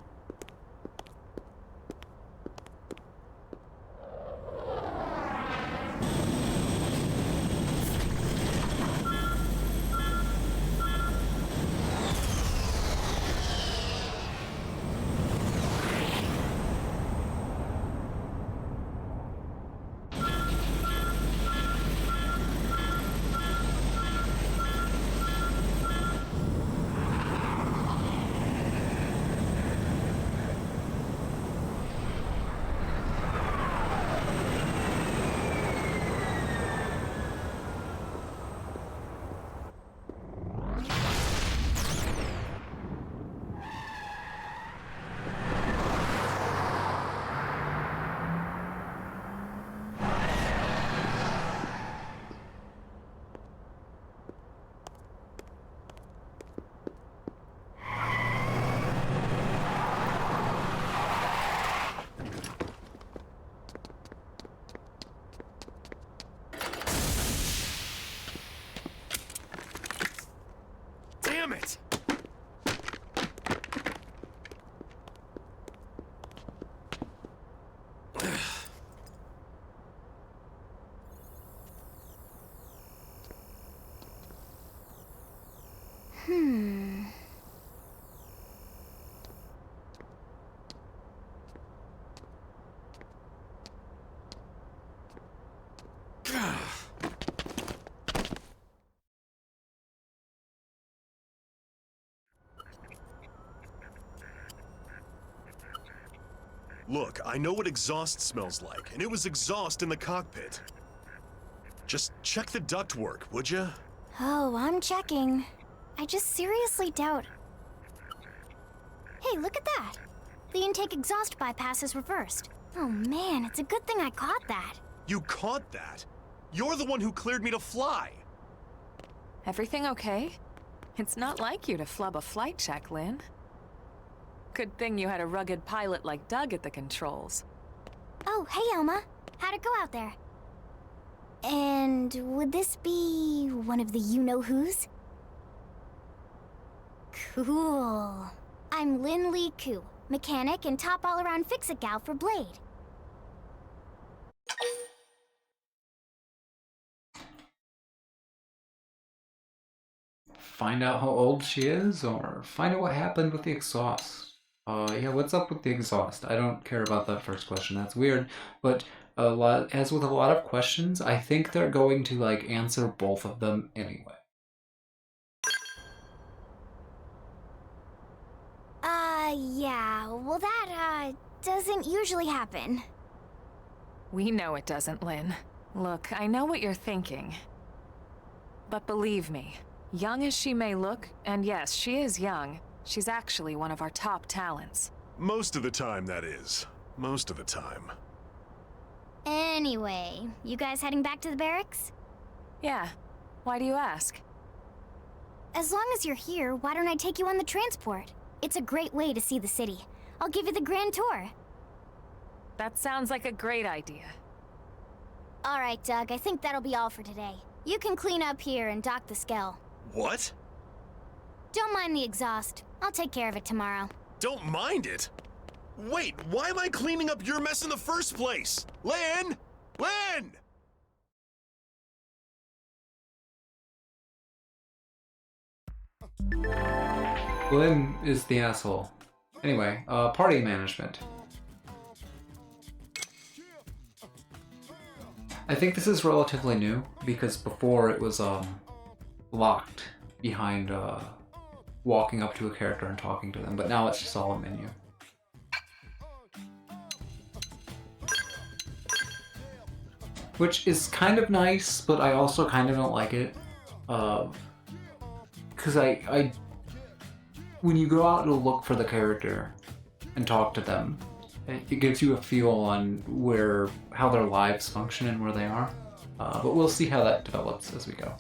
Look, I know what exhaust smells like, and it was exhaust in the cockpit. Just check the ductwork, would ya? Oh, I'm checking. I just seriously doubt... Hey, look at that! The intake exhaust bypass is reversed. Oh man, it's a good thing I caught that. You caught that? You're the one who cleared me to fly! Everything okay? It's not like you to flub a flight check, Lynn. Good thing you had a rugged pilot like Doug at the controls. Oh, hey Elma. How'd it go out there? And would this be one of the you-know-whos? Cool. I'm Lynn Lee Koo, mechanic and top all-around fix-it gal for Blade. Find out how old she is, or find out what happened with the exhaust. Yeah, what's up with the exhaust? I don't care about that first question. That's weird. But as with a lot of questions, I think they're going to like answer both of them anyway. Yeah. Well, that doesn't usually happen. We know it doesn't, Lynn. Look, I know what you're thinking. But believe me, young as she may look, and yes, she is young, she's actually one of our top talents. Most of the time, that is. Most of the time. Anyway, you guys heading back to the barracks? Yeah. Why do you ask? As long as you're here, why don't I take you on the transport? It's a great way to see the city. I'll give you the grand tour. That sounds like a great idea. All right, Doug, I think that'll be all for today. You can clean up here and dock the Skell. What? Don't mind the exhaust. I'll take care of it tomorrow. Don't mind it? Wait, why am I cleaning up your mess in the first place? Lynn! Lynn! Lynn is the asshole. Anyway, party management. I think this is relatively new, because before it was locked behind walking up to a character and talking to them, but now it's just all a menu. Which is kind of nice, but I also kind of don't like it. Because when you go out to look for the character and talk to them, it gives you a feel on how their lives function and where they are. But we'll see how that develops as we go.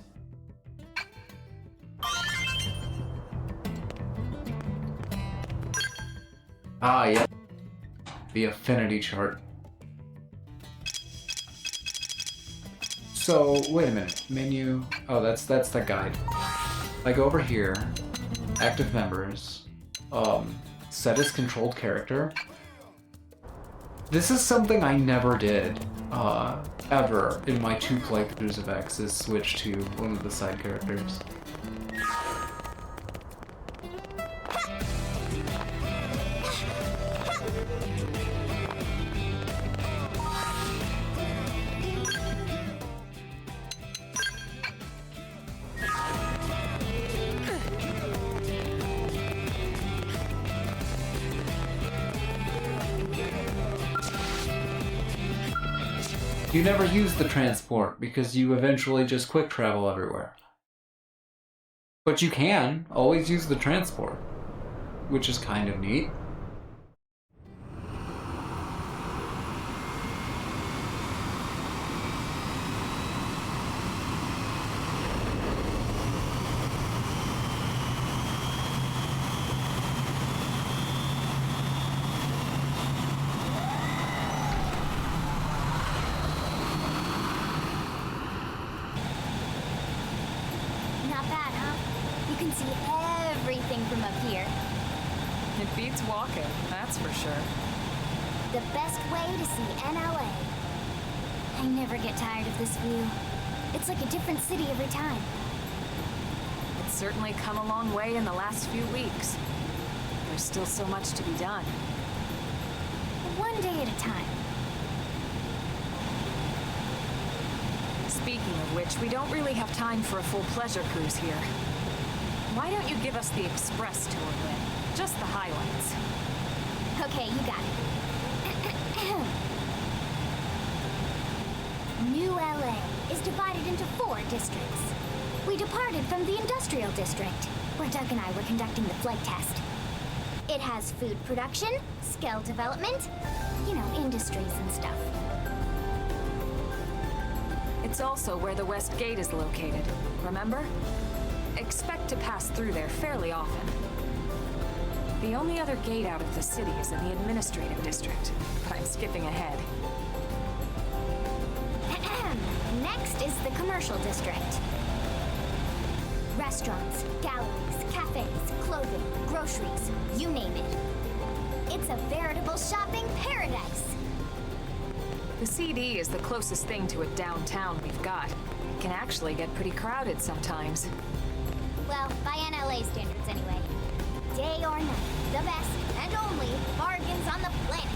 Ah, yeah. The affinity chart. So, wait a minute. Menu. Oh, that's the guide. I go over here. Active members. Set as controlled character. This is something I never did, ever in my 2 playthroughs of X, is switch to one of the side characters. You never use the transport because you eventually just quick travel everywhere. But you can always use the transport, which is kind of neat. Not bad, huh? You can see everything from up here. It beats walking, that's for sure. The best way to see NLA. I never get tired of this view. It's like a different city every time. It's certainly come a long way in the last few weeks. There's still so much to be done. One day at a time. Speaking of which, we don't really have time for a full pleasure cruise here. Why don't you give us the express tour, Lynn? Just the highlights. Okay, you got it. New LA is divided into 4 districts. We departed from the industrial district, where Doug and I were conducting the flight test. It has food production, skill development, you know, industries and stuff. It's also where the West Gate is located, remember? Expect to pass through there fairly often. The only other gate out of the city is in the administrative district, but I'm skipping ahead. Next is the commercial district. Restaurants, galleries, cafes, clothing, groceries, you name it. It's a veritable shopping paradise. The CD is the closest thing to a downtown we've got. It can actually get pretty crowded sometimes. Well, by NLA standards anyway. Day or night, the best and only bargains on the planet.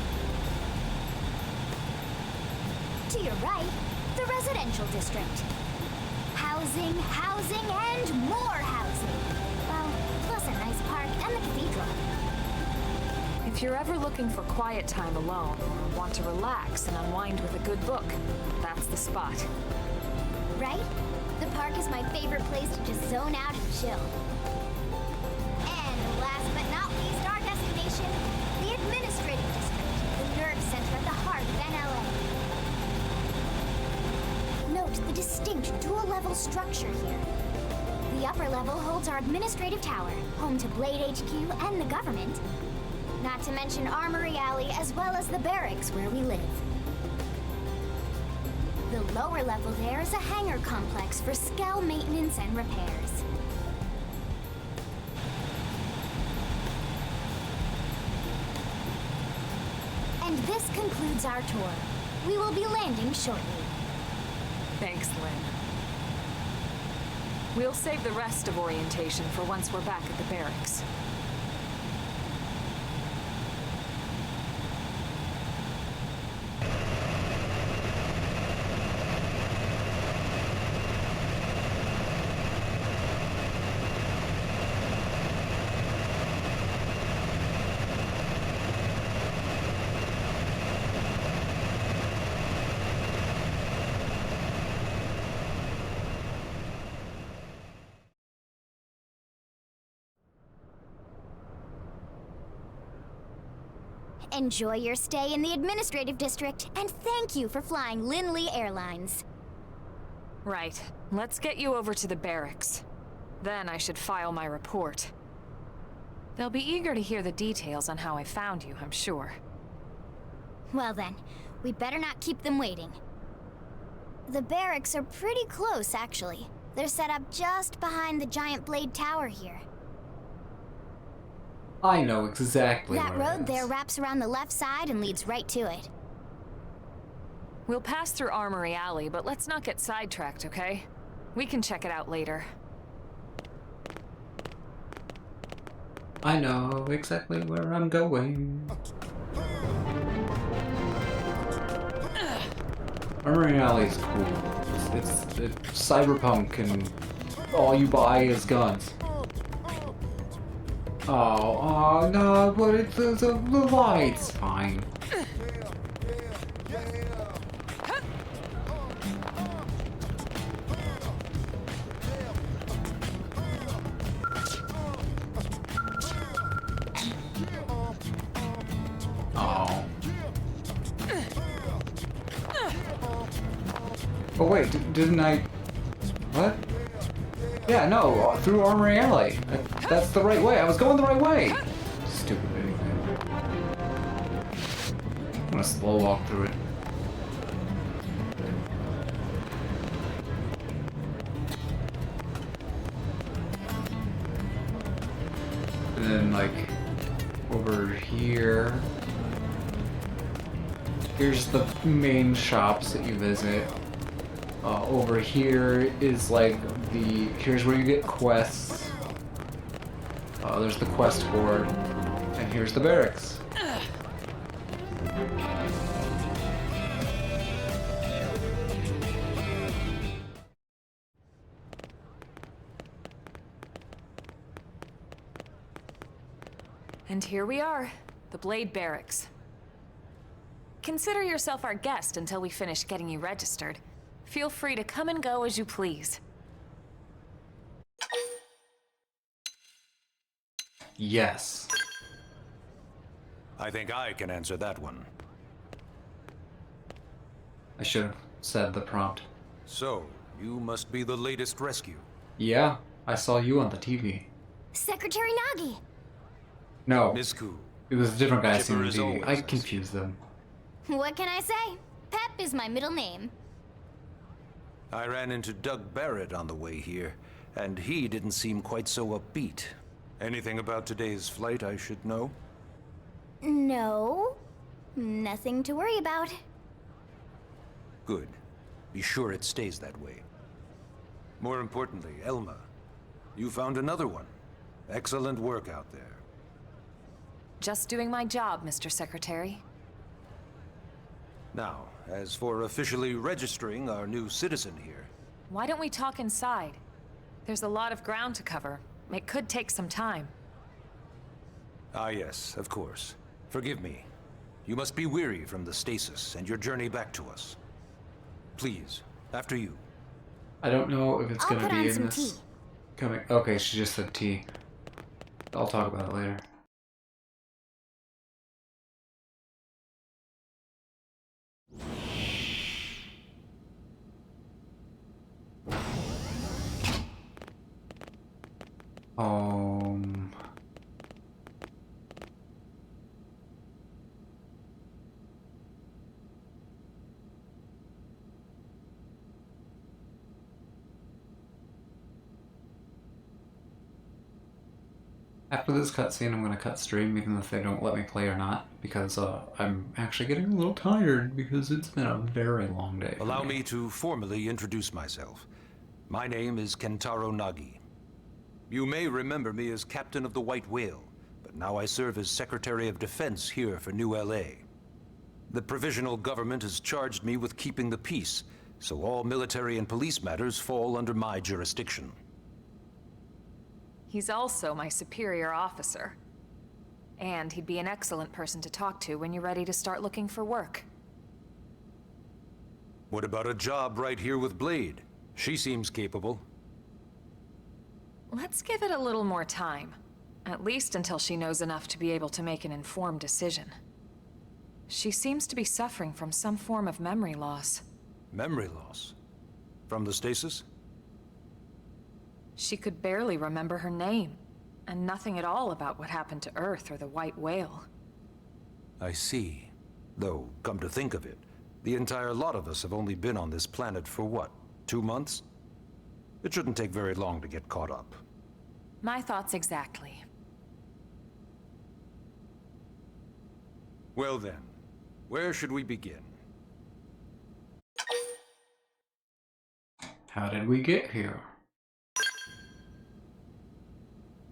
To your right, the residential district. Housing, housing, and more housing. Well, plus a nice park and the cathedral. If you're ever looking for quiet time alone, or want to relax and unwind with a good book, that's the spot. Right? The park is my favorite place to just zone out and chill. And last but not least, our destination, the administrative district, the nerve center at the heart of NLA. Note the distinct dual-level structure here. The upper level holds our administrative tower, home to Blade HQ and the government. Not to mention Armory Alley as well as the barracks where we live. The lower level there is a hangar complex for Skell maintenance and repairs. And this concludes our tour. We will be landing shortly. Thanks, Lynn. We'll save the rest of orientation for once we're back at the barracks. Enjoy your stay in the administrative district, and thank you for flying Linley Airlines. Right. Let's get you over to the barracks. Then I should file my report. They'll be eager to hear the details on how I found you, I'm sure. Well then, we better not keep them waiting. The barracks are pretty close, actually. They're set up just behind the giant blade tower here. I know exactly That where it road is. there wraps around the left side and leads right to it. We'll pass through Armory Alley, but let's not get sidetracked, okay? We can check it out later. I know exactly where I'm going. Armory Alley is cool. It's cyberpunk and all you buy is guns. Oh no, but it's the light's fine. Oh. Oh wait, didn't I? What? Yeah, no, through Armory Alley. That's the right way. I was going the right way. Stupid video game. I'm gonna slow walk through it. And then, like, over here. Here's the main shops that you visit. Over here is like here's where you get quests. Oh, there's the quest board. And here's the barracks. And here we are, the Blade Barracks. Consider yourself our guest until we finish getting you registered. Feel free to come and go as you please. Yes. I think I can answer that one. I should have said the prompt. So, you must be the latest rescue. Yeah, I saw you on the TV. Secretary Nagi! No, Nisku. it was a different guy seeing the Chipper is TV. always I nice. confused them. What can I say? Pep is my middle name. I ran into Doug Barrett on the way here, and he didn't seem quite so upbeat. Anything about today's flight I should know? No. Nothing to worry about. Good. Be sure it stays that way. More importantly, Elma, you found another one. Excellent work out there. Just doing my job, Mr. Secretary. Now, as for officially registering our new citizen here, Why don't we talk inside? There's a lot of ground to cover. It could take some time. ah yes, of course. Forgive me. You must be weary from the stasis and your journey back to us. Please, after you. I don't know if it's I'll gonna put be on in some this tea. coming. Okay, she just said tea. I'll talk about it later. Um. After this cutscene, I'm gonna cut stream, even if they don't let me play or not, because I'm actually getting a little tired because it's been a very long day. for Allow me to formally introduce myself. My name is Kentaro Nagi. You may remember me as Captain of the White Whale, but now I serve as Secretary of Defense here for New LA. The provisional government has charged me with keeping the peace, so all military and police matters fall under my jurisdiction. He's also my superior officer. And he'd be an excellent person to talk to when you're ready to start looking for work. What about a job right here with Blade? She seems capable. Let's give it a little more time. At least until she knows enough to be able to make an informed decision. She seems to be suffering from some form of memory loss. Memory loss? From the stasis? She could barely remember her name, and nothing at all about what happened to Earth or the White Whale. I see. Though, come to think of it, the entire lot of us have only been on this planet for what, 2 months? It shouldn't take very long to get caught up. My thoughts exactly. Well then, where should we begin? How did we get here?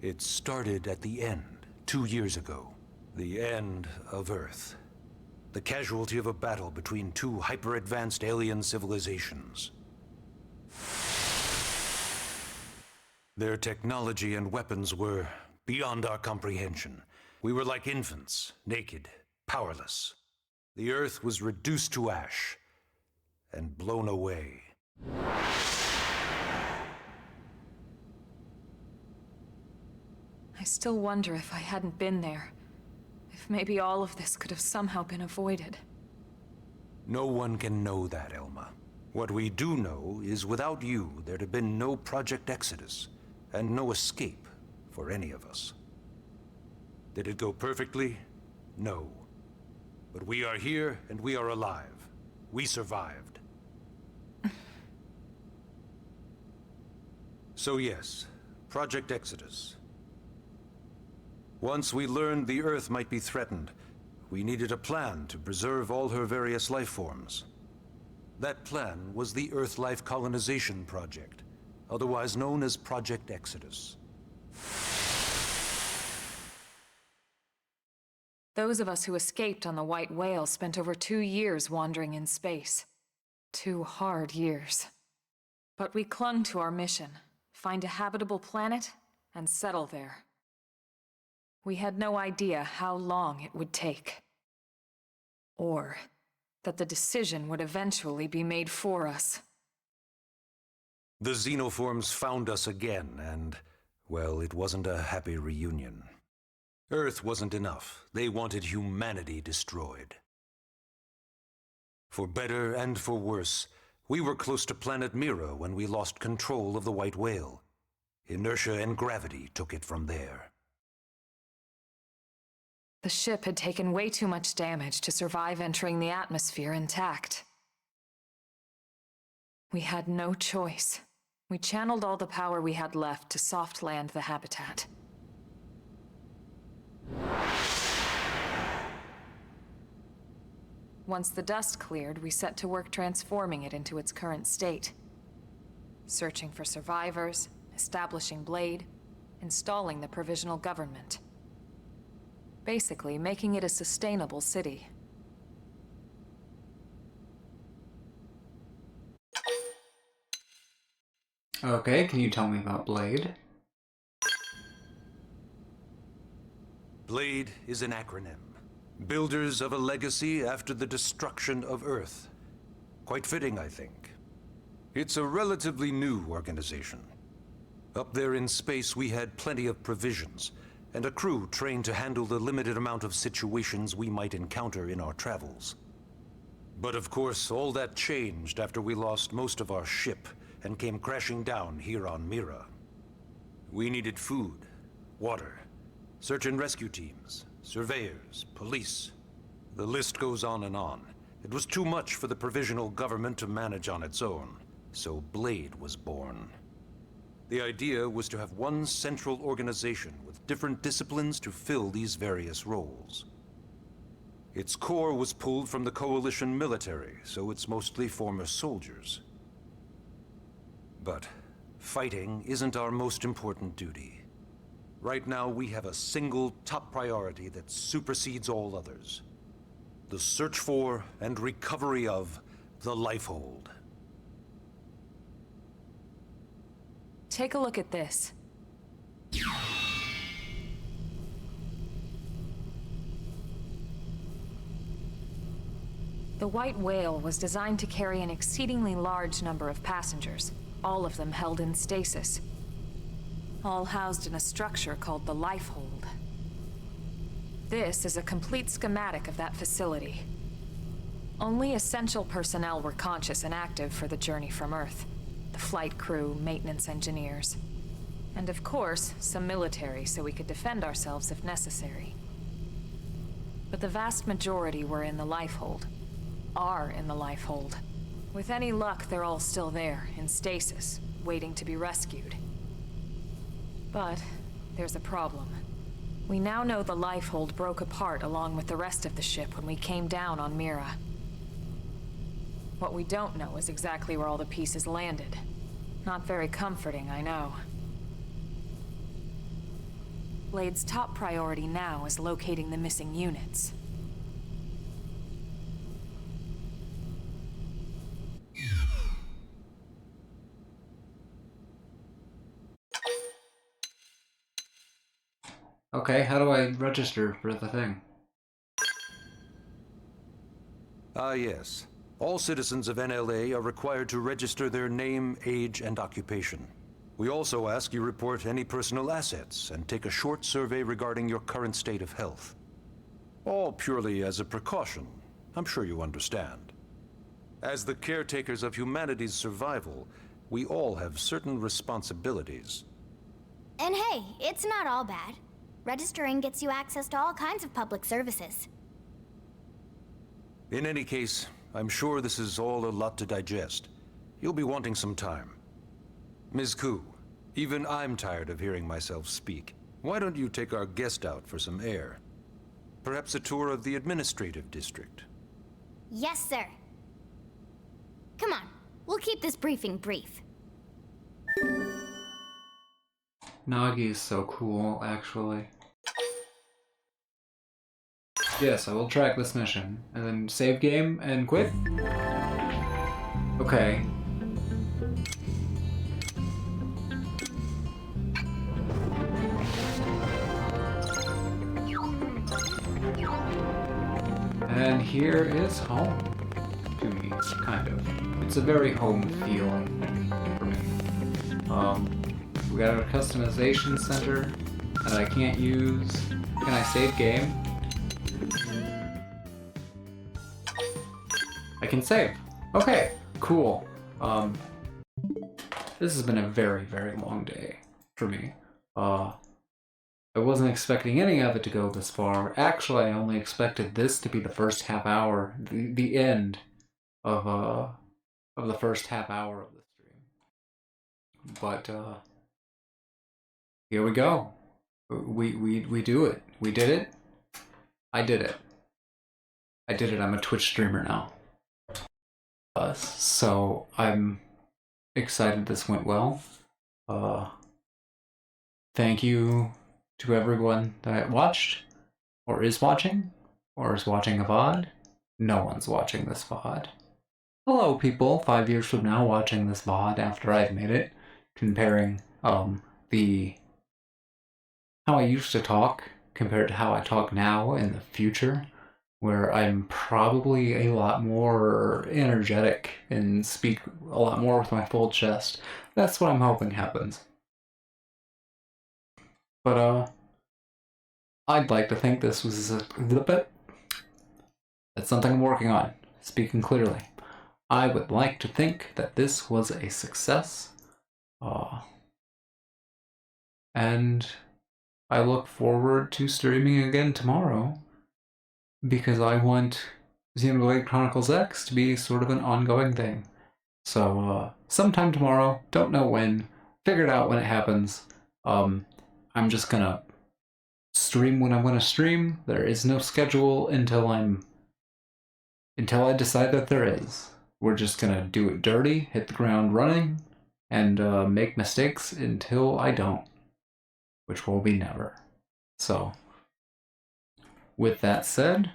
It started at the end, 2 years ago. The end of Earth. The casualty of a battle between two hyper-advanced alien civilizations. Their technology and weapons were beyond our comprehension. We were like infants, naked, powerless. The Earth was reduced to ash and blown away. I still wonder if I hadn't been there. If maybe all of this could have somehow been avoided. No one can know that, Elma. What we do know is without you, there'd have been no Project Exodus, and no escape for any of us. Did it go perfectly? No. But we are here, and we are alive. We survived. So yes, Project Exodus. Once we learned the Earth might be threatened, we needed a plan to preserve all her various life forms. That plan was the Earth Life Colonization Project, otherwise known as Project Exodus. Those of us who escaped on the White Whale spent over 2 years wandering in space. 2 hard years. But we clung to our mission, find a habitable planet, and settle there. We had no idea how long it would take. Or that the decision would eventually be made for us. The xenoforms found us again, and, well, it wasn't a happy reunion. Earth wasn't enough. They wanted humanity destroyed. For better and for worse, we were close to planet Mira when we lost control of the White Whale. Inertia and gravity took it from there. The ship had taken way too much damage to survive entering the atmosphere intact. We had no choice. We channeled all the power we had left to soft land the habitat. Once the dust cleared, we set to work transforming it into its current state. Searching for survivors, establishing Blade, installing the provisional government. Basically, making it a sustainable city. Okay, can you tell me about Blade? Blade is an acronym. Builders of a legacy after the destruction of Earth. Quite fitting, I think. It's a relatively new organization. Up there in space, we had plenty of provisions, and a crew trained to handle the limited amount of situations we might encounter in our travels. But of course, all that changed after we lost most of our ship and came crashing down here on Mira. We needed food, water, search and rescue teams, surveyors, police. The list goes on and on. It was too much for the provisional government to manage on its own, so Blade was born. The idea was to have one central organization with different disciplines to fill these various roles. Its core was pulled from the Coalition military, so it's mostly former soldiers. But fighting isn't our most important duty. Right now, we have a single top priority that supersedes all others. The search for and recovery of the Lifehold. Take a look at this. The White Whale was designed to carry an exceedingly large number of passengers, all of them held in stasis. All housed in a structure called the Lifehold. This is a complete schematic of that facility. Only essential personnel were conscious and active for the journey from Earth. The flight crew, maintenance engineers. And of course, some military so we could defend ourselves if necessary. But the vast majority were in the Lifehold. Are in the Lifehold. With any luck, they're all still there, in stasis, waiting to be rescued. But there's a problem. We now know the Lifehold broke apart along with the rest of the ship when we came down on Mira. What we don't know is exactly where all the pieces landed. Not very comforting, I know. Blade's top priority now is locating the missing units. Okay, how do I register for the thing? Yes. All citizens of NLA are required to register their name, age, and occupation. We also ask you report any personal assets and take a short survey regarding your current state of health. All purely as a precaution. I'm sure you understand. As the caretakers of humanity's survival, we all have certain responsibilities. And hey, it's not all bad. Registering gets you access to all kinds of public services. In any case, I'm sure this is all a lot to digest. You'll be wanting some time. Ms. Koo, even I'm tired of hearing myself speak. Why don't you take our guest out for some air? Perhaps a tour of the administrative district. Yes, sir. Come on, we'll keep this briefing brief. Nagi is so cool, actually. Yes, I will track this mission. And then save game and quit? Okay. And here is home. To me, kind of. It's a very home feeling for me. We got a customization center that I can't use. Can I save game? I can save. Okay, cool. This has been a very, very long day for me. I wasn't expecting any of it to go this far. Actually, I only expected this to be the first half hour, the end of the first half hour of the stream. But here we go. We do it. We did it. I did it. I did it. I'm a Twitch streamer now. So I'm excited this went well. Thank you to everyone that watched, or is watching a VOD. No one's watching this VOD. Hello people, 5 years from now watching this VOD after I've made it, comparing how I used to talk compared to how I talk now in the future, where I'm probably a lot more energetic and speak a lot more with my full chest. That's what I'm hoping happens. But I'd like to think this was that's something I'm working on, speaking clearly. I would like to think that this was a success, and I look forward to streaming again tomorrow, because I want Xenoblade Chronicles X to be sort of an ongoing thing. So, sometime tomorrow, don't know when, figure it out when it happens. I'm just gonna stream when I'm gonna stream. There is no schedule until I decide that there is. We're just gonna do it dirty, hit the ground running, and make mistakes until I don't, which will be never. So, with that said,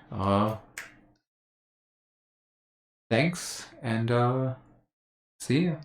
thanks, and see ya.